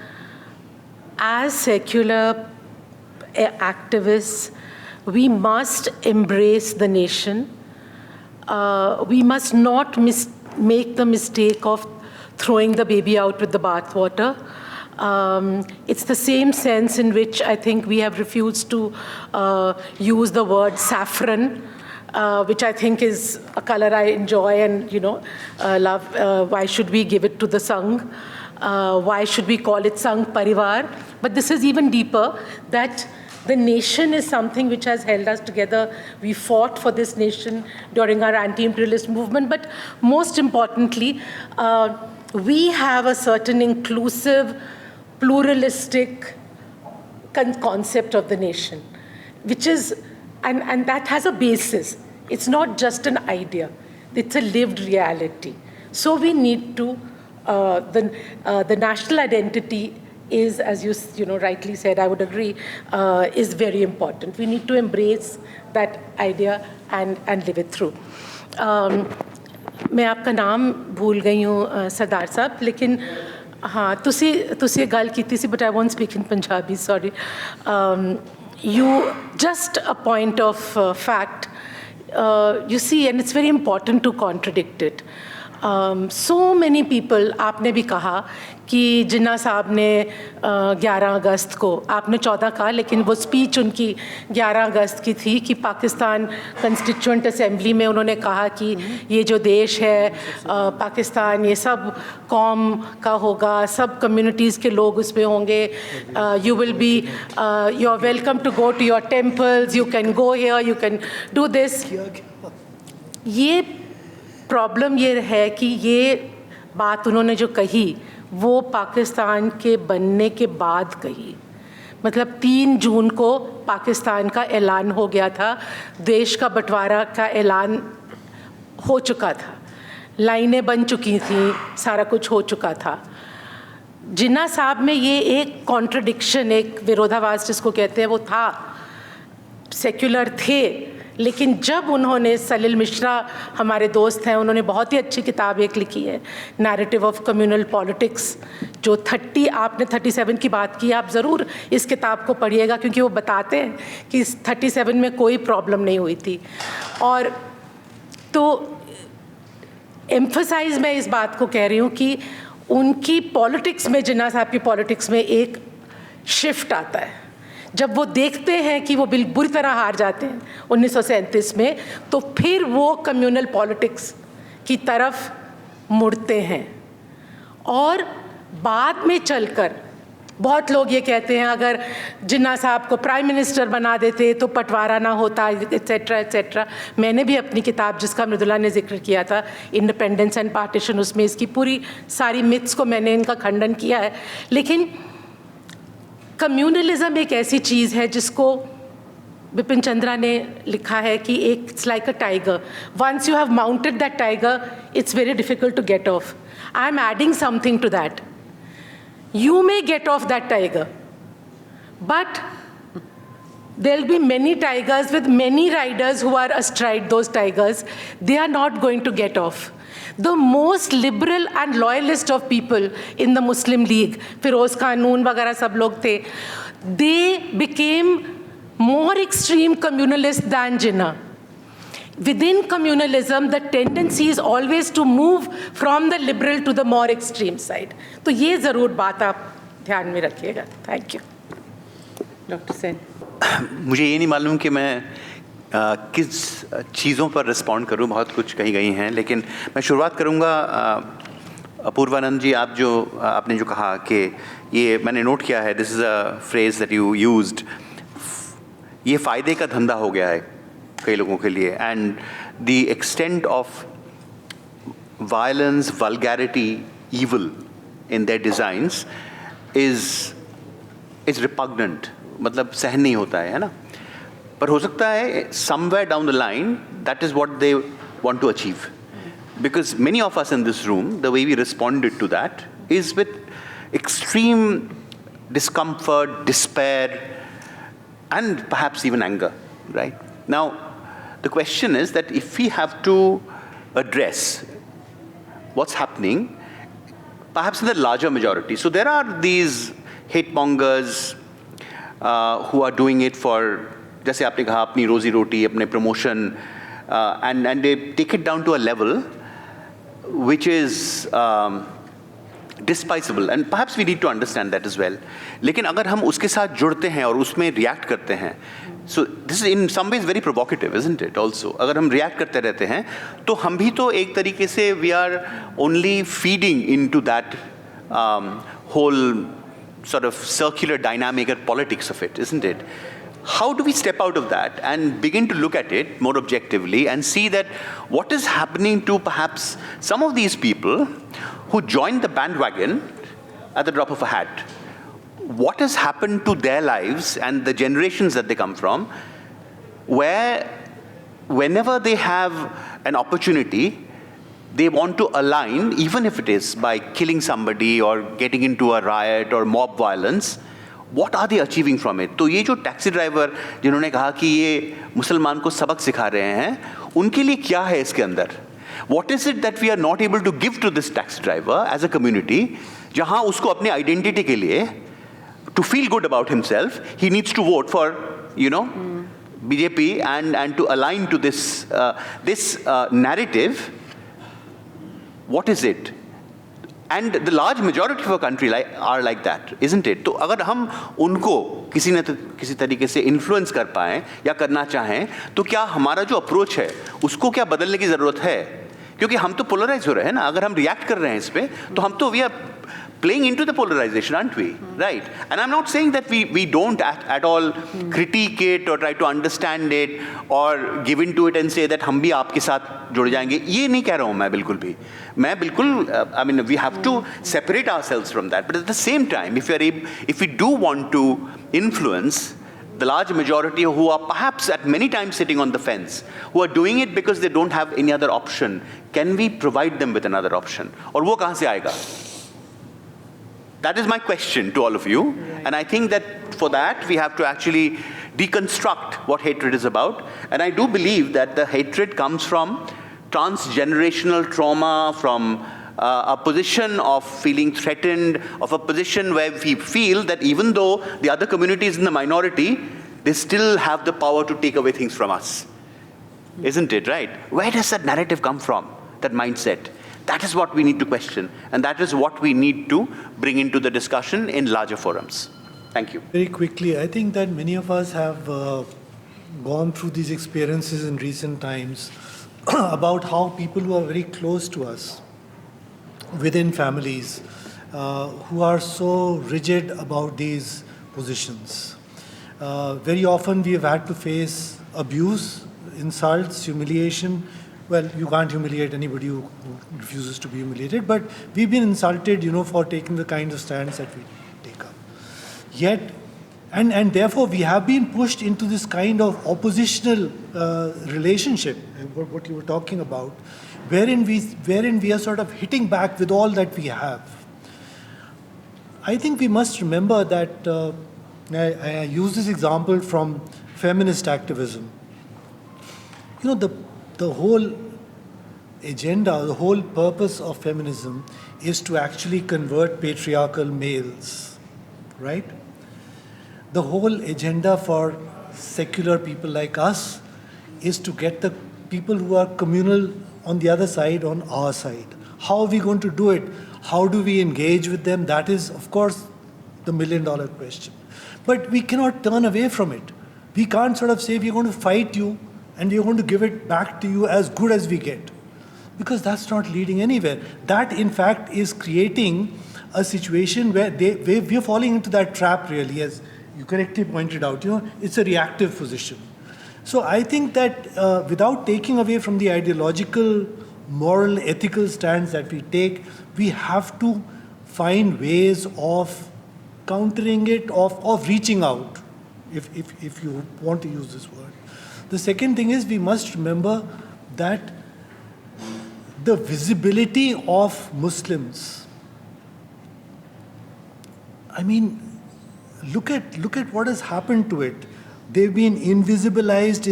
as secular activists, we must embrace the nation. We must not make the mistake of throwing the baby out with the bathwater. It's the same sense in which I think we have refused to use the word saffron, which I think is a color I enjoy and love. Why should we give it to the Sangh? Why should we call it Sangh Parivar? But this is even deeper, that the nation is something which has held us together. We fought for this nation during our anti-imperialist movement, but most importantly, we have a certain inclusive, pluralistic concept of the nation, which is, and that has a basis. It's not just an idea, it's a lived reality. So we need to, the national identity is, as you rightly said, I would agree, is very important. We need to embrace that idea and live it through. मैं आपका नाम भूल गई हूँ सरदार साहब, लेकिन हाँ तुसी गल कीती सी, but I won't speak in Punjabi, sorry. You just a point of fact, you see, and it's very important to contradict it. so many people, आपने भी कहा कि जिन्ना साहब ने 11 अगस्त को, आपने 14 कहा लेकिन वो स्पीच उनकी 11 अगस्त की थी कि पाकिस्तान कॉन्स्टिट्यूएंट असेंबली में उन्होंने कहा कि ये जो देश है पाकिस्तान, ये सब कौम का होगा, सब कम्युनिटीज़ के लोग उसमें होंगे, you will be, you are welcome to go to your temples, you can go here, you can do this. ये प्रॉब्लम ये है कि ये बात उन्होंने जो कही वो पाकिस्तान के बनने के बाद कही। मतलब 3 जून को पाकिस्तान का ऐलान हो गया था, देश का बंटवारा का ऐलान हो चुका था, लाइनें बन चुकी थी, सारा कुछ हो चुका था। जिन्ना साहब में ये एक कॉन्ट्रडिक्शन, एक विरोधाभास जिसको कहते हैं, वो था। सेक्युलर थे, लेकिन जब उन्होंने, सलिल मिश्रा हमारे दोस्त हैं, उन्होंने बहुत ही अच्छी किताब एक लिखी है, नैरेटिव ऑफ कम्युनल पॉलिटिक्स, जो 30, आपने 37 की बात की, आप ज़रूर इस किताब को पढ़िएगा क्योंकि वो बताते हैं कि 37 में कोई प्रॉब्लम नहीं हुई थी। और तो एम्फसाइज मैं इस बात को कह रही हूँ कि उनकी पॉलिटिक्स में, जिन्ना साहब की पॉलिटिक्स में एक शिफ्ट आता है। जब वो देखते हैं कि वो बुरी तरह हार जाते हैं 1937 में, तो फिर वो कम्युनल पॉलिटिक्स की तरफ मुड़ते हैं। और बाद में चलकर बहुत लोग ये कहते हैं अगर जिन्ना साहब को प्राइम मिनिस्टर बना देते तो बंटवारा ना होता, एट्सेट्रा एट्सेट्रा। मैंने भी अपनी किताब, जिसका मृदुला ने जिक्र किया था, इंडिपेंडेंस एंड पार्टीशन, उसमें इसकी पूरी सारी मिथ्स को मैंने इनका खंडन किया है। लेकिन कम्युनलिज्म एक ऐसी चीज़ है जिसको बिपिन चंद्रा ने लिखा है कि एक, it's like a tiger, once you have mounted that tiger it's very difficult to get off. I am adding something to that. You may get off that tiger, but there'll be many tigers with many riders who are astride those tigers. They are not going to get off. The most liberal and loyalist of people in the Muslim League, Firoz Khanun वगैरह सब लोग थे, they became more extreme communalists than Jinnah. Within communalism, the tendency is always to move from the liberal to the more extreme side. तो ये ज़रूर बात आप ध्यान में रखिएगा। Thank you. डॉक्टर सेन। मुझे ये नहीं मालूम कि मैं किस चीज़ों पर रिस्पॉन्ड करूं, बहुत कुछ कही गई हैं, लेकिन मैं शुरुआत करूंगा अपूर्वानंद जी, आपने जो कहा कि ये मैंने नोट किया है, this is a phrase that you used, ये फ़ायदे का धंधा हो गया है कई लोगों के लिए, and the extent of violence, vulgarity, evil in their designs is repugnant, मतलब सहन नहीं होता है ना। पर हो सकता है somewhere down the line that is what they want to achieve, because many of us in this room, the way we responded to that is with extreme discomfort, despair, and perhaps even anger, right? Now, the question is that if we have to address what's happening, perhaps in the larger majority. So there are these hate mongers who are doing it for, जैसे आपने कहा, अपनी रोजी रोटी, अपने promotion, and they take it down to a level which is despicable, and perhaps we need to understand that as well. लेकिन अगर हम उसके साथ जुड़ते हैं और उसमें react करते हैं, so this is in some ways very provocative, isn't it? Also, अगर हम react करते रहते हैं, तो हम भी तो एक तरीके से we are only feeding into that whole sort of circular dynamic and politics of it, isn't it? How do we step out of that and begin to look at it more objectively and see that what is happening to perhaps some of these people who joined the bandwagon at the drop of a hat? What has happened to their lives and the generations that they come from, where whenever they have an opportunity, they want to align, even if it is by killing somebody or getting into a riot or mob violence. What are they achieving from it? तो ये जो taxi driver जिन्होंने कहा कि ये मुसलमान को सबक सिखा रहे हैं, उनके लिए क्या है इसके अंदर? What is it that we are not able to give to this taxi driver as a community, जहाँ उसको अपने identity के लिए, to feel good about himself, he needs to vote for, you know, BJP and to align to this narrative what is it? And the large majority of our country are like that, isn't it? तो अगर हम उनको किसी तरीके से influence कर पाएं या करना चाहें, तो क्या हमारा जो अप्रोच है उसको क्या बदलने की ज़रूरत है? क्योंकि हम तो पोलराइज हो रहे हैं ना. अगर हम रिएक्ट कर रहे हैं इस पे, तो हम तो we are playing into the polarization, aren't we? Right. And I'm not saying that we don't at all critique it or try to understand it or give into it and say that हम भी आपके साथ जुड़ जाएंगे. ये नहीं कह रहा हूँ मैं बिल्कुल भी. मैं बिल्कुल, I mean, we have to separate ourselves from that. But at the same time, if we do want to influence the large majority who are perhaps at many times sitting on the fence, who are doing it because they don't have any other option, can we provide them with another option? और वो कहाँ से आएगा? That is my question to all of you. Right. And I think that for that, we have to actually deconstruct what hatred is about. And I do believe that the hatred comes from transgenerational trauma, from a position of feeling threatened, of a position where we feel that even though the other community is in the minority, they still have the power to take away things from us. Isn't it, right? Where does that narrative come from, that mindset? That is what we need to question, and that is what we need to bring into the discussion in larger forums. Thank you. Very quickly, I think that many of us have gone through these experiences in recent times about how people who are very close to us, within families, who are so rigid about these positions. Very often we have had to face abuse, insults, humiliation. Well, you can't humiliate anybody who refuses to be humiliated, but we've been insulted, for taking the kind of stands that we take up. Yet, and therefore we have been pushed into this kind of oppositional relationship, what you were talking about, wherein we are sort of hitting back with all that we have. I think we must remember that, I use this example from feminist activism. The whole agenda, the whole purpose of feminism is to actually convert patriarchal males, right? The whole agenda for secular people like us is to get the people who are communal on the other side on our side. How are we going to do it? How do we engage with them? That is, of course, the million-dollar question. But we cannot turn away from it. We can't sort of say we're going to fight you and we're going to give it back to you as good as we get, because that's not leading anywhere. That, in fact, is creating a situation where we're falling into that trap, really, as you correctly pointed out. It's a reactive position. So I think that without taking away from the ideological, moral, ethical stands that we take, we have to find ways of countering it, of reaching out, if you want to use this word. The second thing is, we must remember that the visibility of Muslims, I mean, look at what has happened to it. They've been invisibilized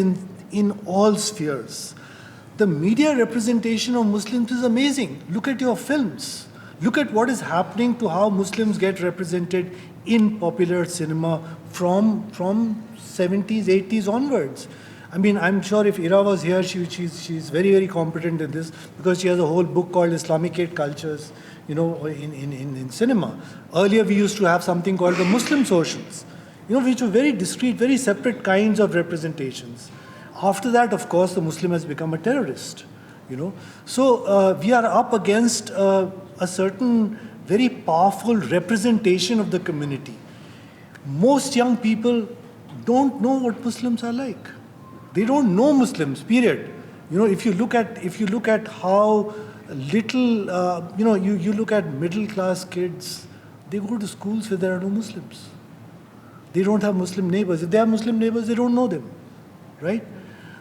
in all spheres. The media representation of Muslims is amazing. Look at your films. Look at what is happening to how Muslims get represented in popular cinema from 70s, 80s onwards. I mean, I'm sure if Ira was here, she's very, very competent in this, because she has a whole book called Islamic Hate Cultures, in cinema. Earlier, we used to have something called the Muslim socials, which were very discrete, very separate kinds of representations. After that, of course, the Muslim has become a terrorist, So we are up against a certain very powerful representation of the community. Most young people don't know what Muslims are like. They don't know Muslims, period. If you look at how little, you look at middle-class kids, they go to schools where there are no Muslims. They don't have Muslim neighbors. If they have Muslim neighbors, they don't know them, right?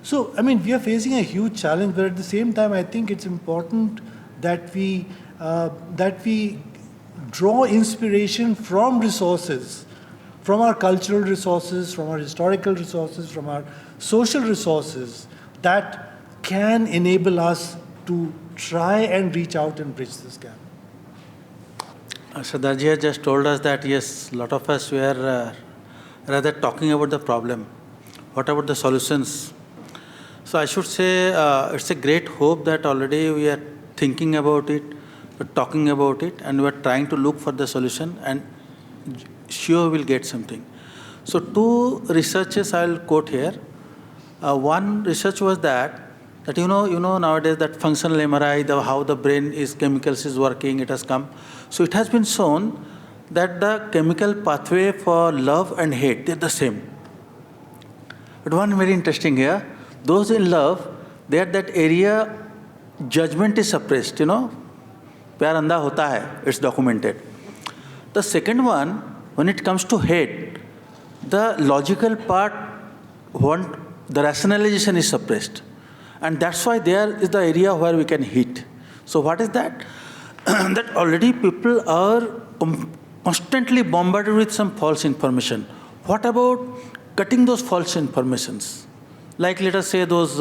So, I mean, we are facing a huge challenge, but at the same time, I think it's important that we draw inspiration from resources, from our cultural resources, from our historical resources, from our social resources that can enable us to try and reach out and bridge this gap. Sardarji has just told us that, yes, a lot of us were rather talking about the problem. What about the solutions? So I should say it's a great hope that already we are thinking about it, we're talking about it, and we're trying to look for the solution, and sure we'll get something. So 2 researches I'll quote here. One research was that you know nowadays that functional MRI, how the brain is chemicals is working, it has come. So it has been shown that the chemical pathway for love and hate, they're the same. But one very interesting here, those in love, there that area judgment is suppressed, प्यार अंधा होता है, it's documented. The second one, when it comes to hate, the logical part, the rationalization is suppressed. And that's why there is the area where we can hit. So what is that? That already people are constantly bombarded with some false information. What about cutting those false informations? Like let us say those,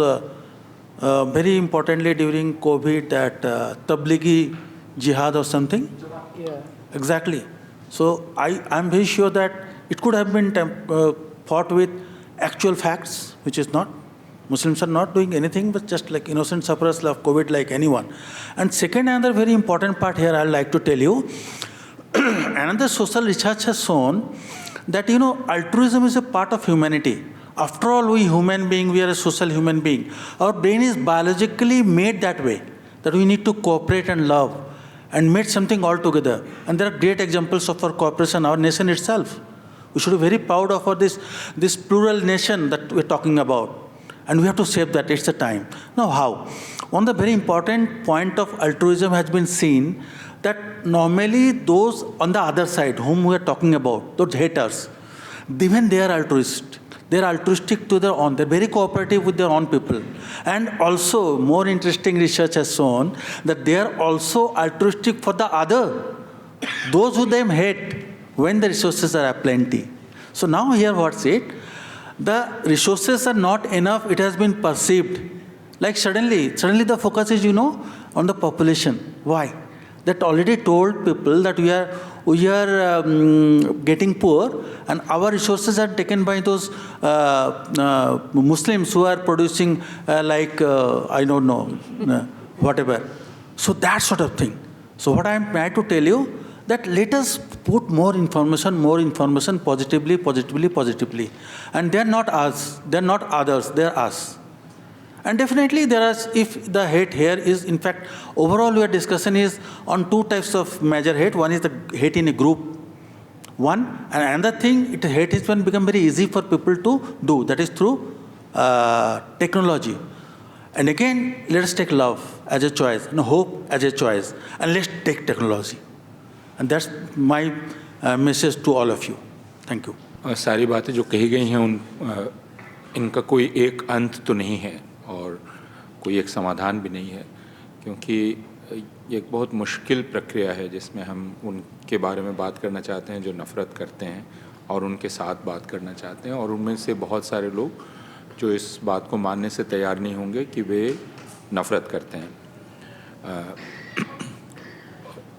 very importantly during COVID, that Tablighi jihad or something? Yeah. Exactly. So I'm very sure that it could have been fought with actual facts, which is not. Muslims are not doing anything but just like innocent sufferers of COVID like anyone. And second, another very important part here I'd like to tell you, another social research has shown that, altruism is a part of humanity. After all, we human being, we are a social human being. Our brain is biologically made that way, that we need to cooperate and love and make something all together. And there are great examples of our cooperation, our nation itself. We should be very proud of this plural nation that we're talking about. And we have to save that, it's the time. Now how? One of the very important point of altruism has been seen that normally those on the other side, whom we are talking about, those haters, even they are altruistic. They are altruistic to their own. They're very cooperative with their own people. And also, more interesting research has shown that they are also altruistic for the other, those who them hate, when the resources are aplenty. So now here what's it? The resources are not enough, it has been perceived. Like suddenly the focus is, on the population. Why? That already told people that we are getting poor, and our resources are taken by those Muslims who are producing I don't know, whatever. So that sort of thing. So what I am trying to tell you, that let us put more information positively. And they're not us, they're not others, they're us. And definitely there are, if the hate here is, in fact, overall your discussion is on 2 types of major hate. One is the hate in a group. One, and another thing, hate has become very easy for people to do. That is through technology. And again, let us take love as a choice, and hope as a choice, and let's take technology. And that's my message to all of you. Thank you. सारी बातें जो कही गई हैं इनका कोई एक अंत तो नहीं है और कोई एक समाधान भी नहीं है, क्योंकि ये एक बहुत मुश्किल प्रक्रिया है जिसमें हम उनके बारे में बात करना चाहते हैं जो नफ़रत करते हैं और उनके साथ बात करना चाहते हैं, और उनमें से बहुत सारे लोग जो इस बात को मानने से तैयार नहीं होंगे कि वे नफ़रत करते हैं।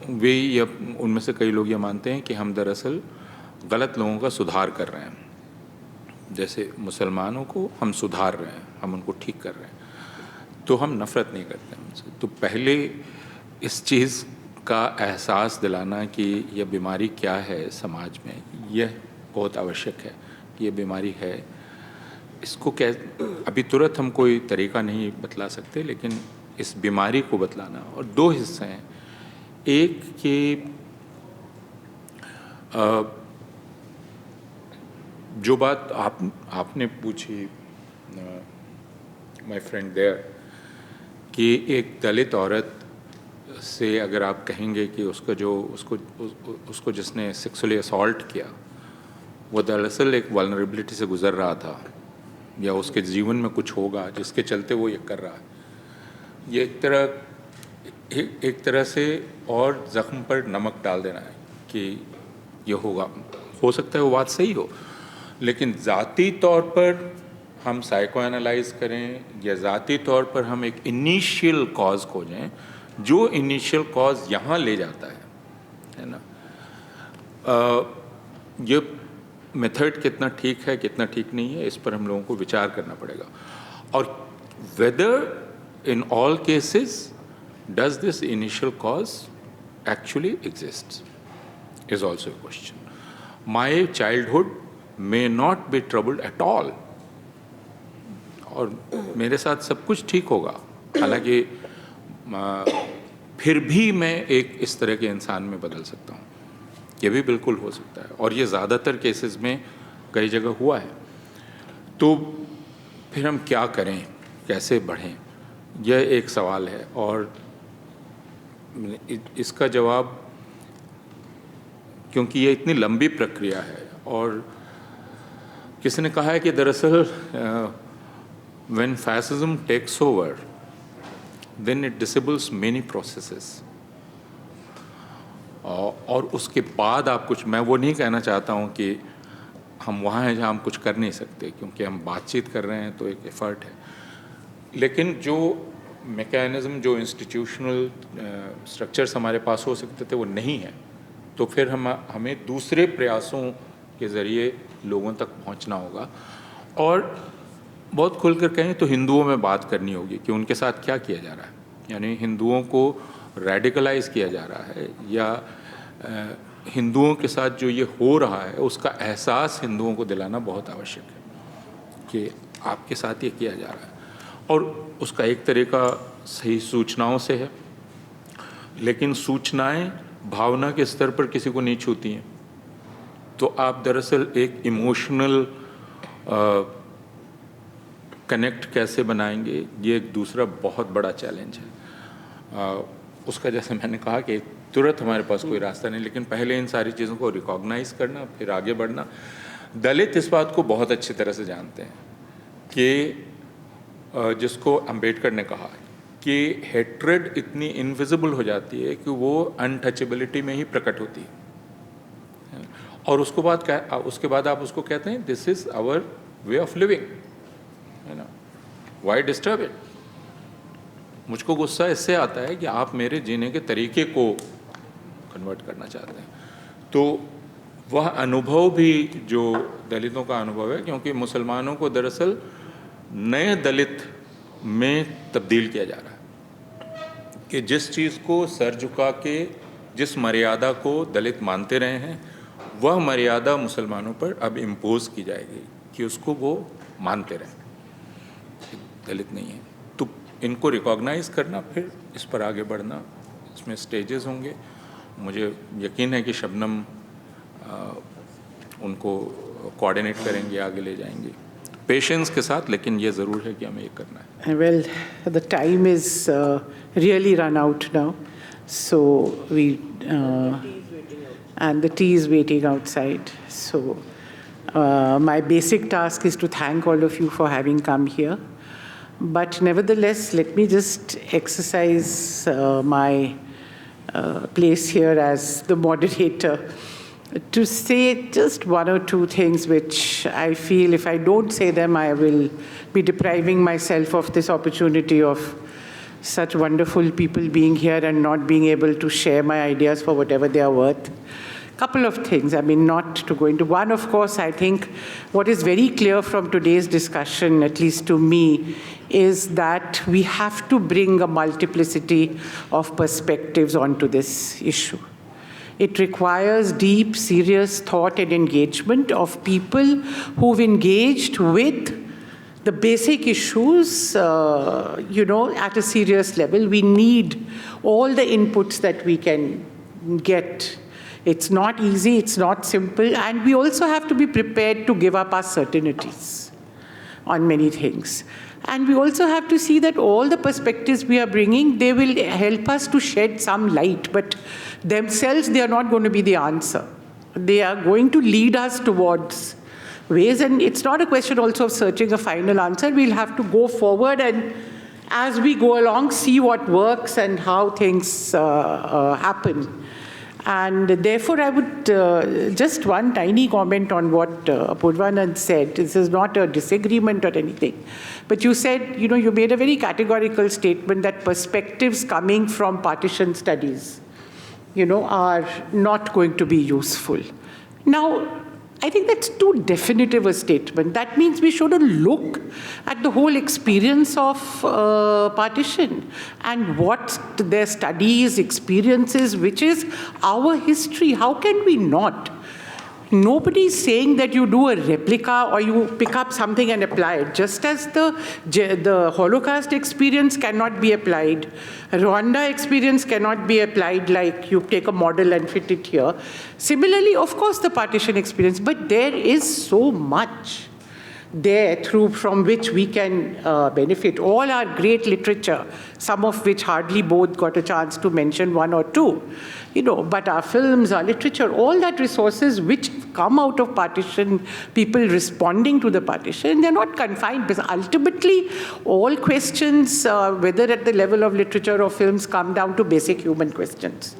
उनमें से कई लोग ये मानते हैं कि हम दरअसल गलत लोगों का सुधार कर रहे हैं, जैसे मुसलमानों को हम सुधार रहे हैं, हम उनको ठीक कर रहे हैं, तो हम नफ़रत नहीं करते उनसे। तो पहले इस चीज़ का एहसास दिलाना कि यह बीमारी क्या है समाज में, यह बहुत आवश्यक है कि ये बीमारी है। इसको अभी तुरंत हम कोई तरीका नहीं बतला सकते, लेकिन इस बीमारी को बतलाना, और 2 हिस्से हैं। एक कि जो बात आपने पूछी माय फ्रेंड देयर, कि एक दलित औरत से अगर आप कहेंगे कि उसको जिसने सेक्सुअली असॉल्ट किया वो दरअसल एक वल्नरेबिलिटी से गुज़र रहा था, या उसके जीवन में कुछ होगा जिसके चलते वो ये कर रहा है, ये एक तरह से और ज़ख्म पर नमक डाल देना है कि ये होगा। हो सकता है वो बात सही हो, लेकिन ज़ाती तौर पर हम साइको एनालाइज करें या ज़ाती तौर पर हम एक इनिशियल कॉज खोजें, जो इनिशियल कॉज यहाँ ले जाता है ना। ये मेथड कितना ठीक है कितना ठीक नहीं है, इस पर हम लोगों को विचार करना पड़ेगा। और whether in all cases does this initial cause actually exist? Is also a question. My childhood may not be troubled at all. और मेरे साथ सब कुछ ठीक होगा, हालांकि फिर भी मैं एक इस तरह के इंसान में बदल सकता हूँ, ये भी बिल्कुल हो सकता है, और ये ज़्यादातर केसेस में कई जगह हुआ है। तो फिर हम क्या करें, कैसे बढ़ें, यह एक सवाल है। और इसका जवाब, क्योंकि ये इतनी लंबी प्रक्रिया है, और किसी ने कहा है कि दरअसल when fascism takes over, then it disables many processes. और उसके बाद आप कुछ, मैं वो नहीं कहना चाहता हूँ कि हम वहाँ हैं जहाँ हम कुछ कर नहीं सकते, क्योंकि हम बातचीत कर रहे हैं तो एक एफर्ट है, लेकिन जो मैकेनिज़्म, जो इंस्टीट्यूशनल स्ट्रक्चर्स हमारे पास हो सकते थे वो नहीं है, तो फिर हमें दूसरे प्रयासों के ज़रिए लोगों तक पहुँचना होगा। और बहुत खुलकर कहें तो हिंदुओं में बात करनी होगी कि उनके साथ क्या किया जा रहा है, यानी हिंदुओं को रेडिकलाइज किया जा रहा है, या हिंदुओं के साथ जो ये हो रहा है उसका एहसास हिंदुओं को दिलाना बहुत आवश्यक है कि आपके साथ ये किया जा रहा है। और उसका एक तरीका सही सूचनाओं से है, लेकिन सूचनाएं भावना के स्तर पर किसी को नहीं छूती हैं, तो आप दरअसल एक इमोशनल कनेक्ट कैसे बनाएंगे, ये एक दूसरा बहुत बड़ा चैलेंज है। उसका जैसे मैंने कहा कि तुरंत हमारे पास कोई रास्ता नहीं, लेकिन पहले इन सारी चीज़ों को रिकॉग्नाइज करना, फिर आगे बढ़ना। दलित इस बात को बहुत अच्छी तरह से जानते हैं कि जिसको अम्बेडकर ने कहा कि हेट्रेड इतनी इनविजिबल हो जाती है कि वो अनटचेबिलिटी में ही प्रकट होती है, और उसके बाद आप उसको कहते हैं this is our way of living, है ना, वाई डिस्टर्ब इट। मुझको गुस्सा इससे आता है कि आप मेरे जीने के तरीके को कन्वर्ट करना चाहते हैं। तो वह अनुभव भी जो दलितों का अनुभव है, क्योंकि मुसलमानों को दरअसल नए दलित में तब्दील किया जा रहा है कि जिस चीज़ को सर झुका के, जिस मर्यादा को दलित मानते रहे हैं, वह मर्यादा मुसलमानों पर अब इम्पोज की जाएगी कि उसको वो मानते रहें, दलित नहीं है। तो इनको रिकॉग्नाइज करना, फिर इस पर आगे बढ़ना, इसमें स्टेजेस होंगे। मुझे यकीन है कि शबनम उनको कोऑर्डिनेट करेंगे, आगे ले जाएंगे पेशेंस के साथ, लेकिन ये ज़रूर है कि हमें ये करना है। Well, the time is really run out now, so and the tea is waiting outside. So my basic task is to thank all of you for having come here. But nevertheless, let me just exercise my place here as the moderator to say just one or two things which I feel if I don't say them, I will be depriving myself of this opportunity of such wonderful people being here and not being able to share my ideas for whatever they are worth. Couple of things, I mean, not to go into one, of course. I think what is very clear from today's discussion, at least to me, is that we have to bring a multiplicity of perspectives onto this issue. It requires deep, serious thought and engagement of people who've engaged with the basic issues, at a serious level. We need all the inputs that we can get. It's not easy, it's not simple, and we also have to be prepared to give up our certainties on many things. And we also have to see that all the perspectives we are bringing, they will help us to shed some light, but themselves, they are not going to be the answer. They are going to lead us towards ways, and it's not a question also of searching a final answer. We'll have to go forward and as we go along, see what works and how things happen. And therefore, I would just one tiny comment on what Apurvanand said. This is not a disagreement or anything. But you said, you made a very categorical statement that perspectives coming from partition studies, are not going to be useful. Now, I think that's too definitive a statement. That means we shouldn't look at the whole experience of partition and what their studies, experiences, which is our history. How can we not? Nobody's saying that you do a replica or you pick up something and apply it. Just as the Holocaust experience cannot be applied, Rwanda experience cannot be applied like you take a model and fit it here. Similarly, of course, the partition experience, but there is so much there from which we can benefit. All our great literature, some of which hardly both got a chance to mention one or two, but our films, our literature, all that resources which come out of partition, people responding to the partition, they're not confined, because ultimately all questions, whether at the level of literature or films, come down to basic human questions.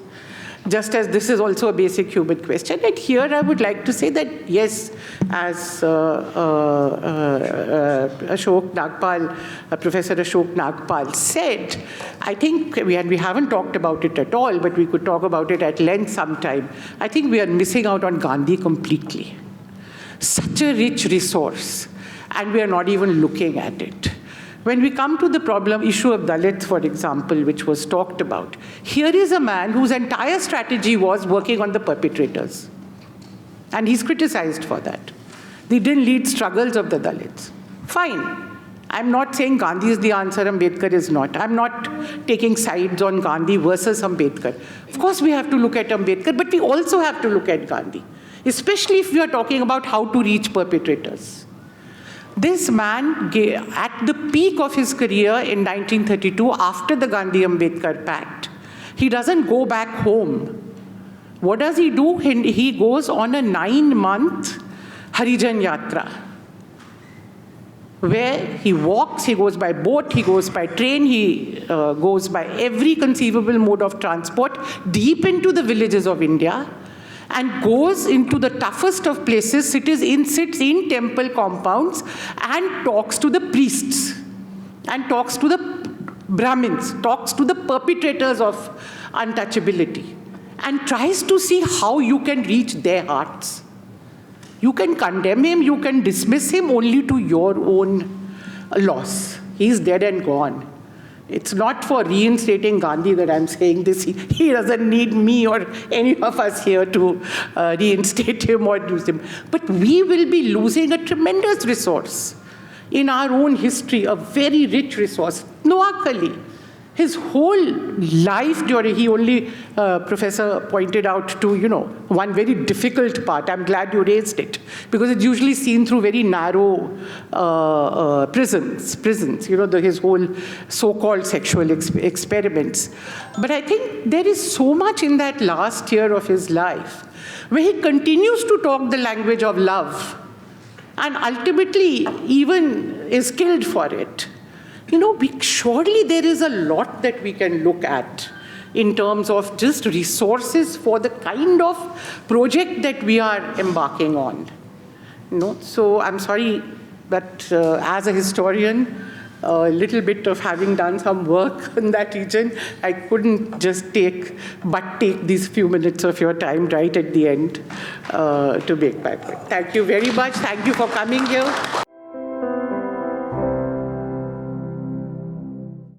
Just as this is also a basic human question. And here I would like to say that, yes, as Ashok Nagpal, Professor Ashok Nagpal said, I think, we haven't talked about it at all, but we could talk about it at length sometime. I think we are missing out on Gandhi completely. Such a rich resource, and we are not even looking at it. When we come to the issue of Dalits, for example, which was talked about, here is a man whose entire strategy was working on the perpetrators. And he's criticized for that. They didn't lead struggles of the Dalits. Fine. I'm not saying Gandhi is the answer, Ambedkar is not. I'm not taking sides on Gandhi versus Ambedkar. Of course, we have to look at Ambedkar, but we also have to look at Gandhi, especially if we are talking about how to reach perpetrators. This man, at the peak of his career in 1932, after the Gandhi-Ambedkar Pact, he doesn't go back home. What does he do? He goes on a 9-month Harijan Yatra, where he walks, he goes by boat, he goes by train, he goes by every conceivable mode of transport, deep into the villages of India, and goes into the toughest of places, sits in temple compounds, and talks to the priests, and talks to the Brahmins, talks to the perpetrators of untouchability, and tries to see how you can reach their hearts. You can condemn him, you can dismiss him only to your own loss. He's dead and gone. It's not for reinstating Gandhi that I'm saying this. He doesn't need me or any of us here to reinstate him or use him. But we will be losing a tremendous resource in our own history, a very rich resource. Noah Kali, his whole life Professor pointed out to, one very difficult part. I'm glad you raised it, because it's usually seen through very narrow prisons, his whole so-called sexual experiments. But I think there is so much in that last year of his life, where he continues to talk the language of love, and ultimately even is killed for it. Surely there is a lot that we can look at in terms of just resources for the kind of project that we are embarking on. So I'm sorry, but as a historian, a little bit of having done some work in that region, I couldn't just take these few minutes of your time right at the end to make my point. Thank you very much. Thank you for coming here.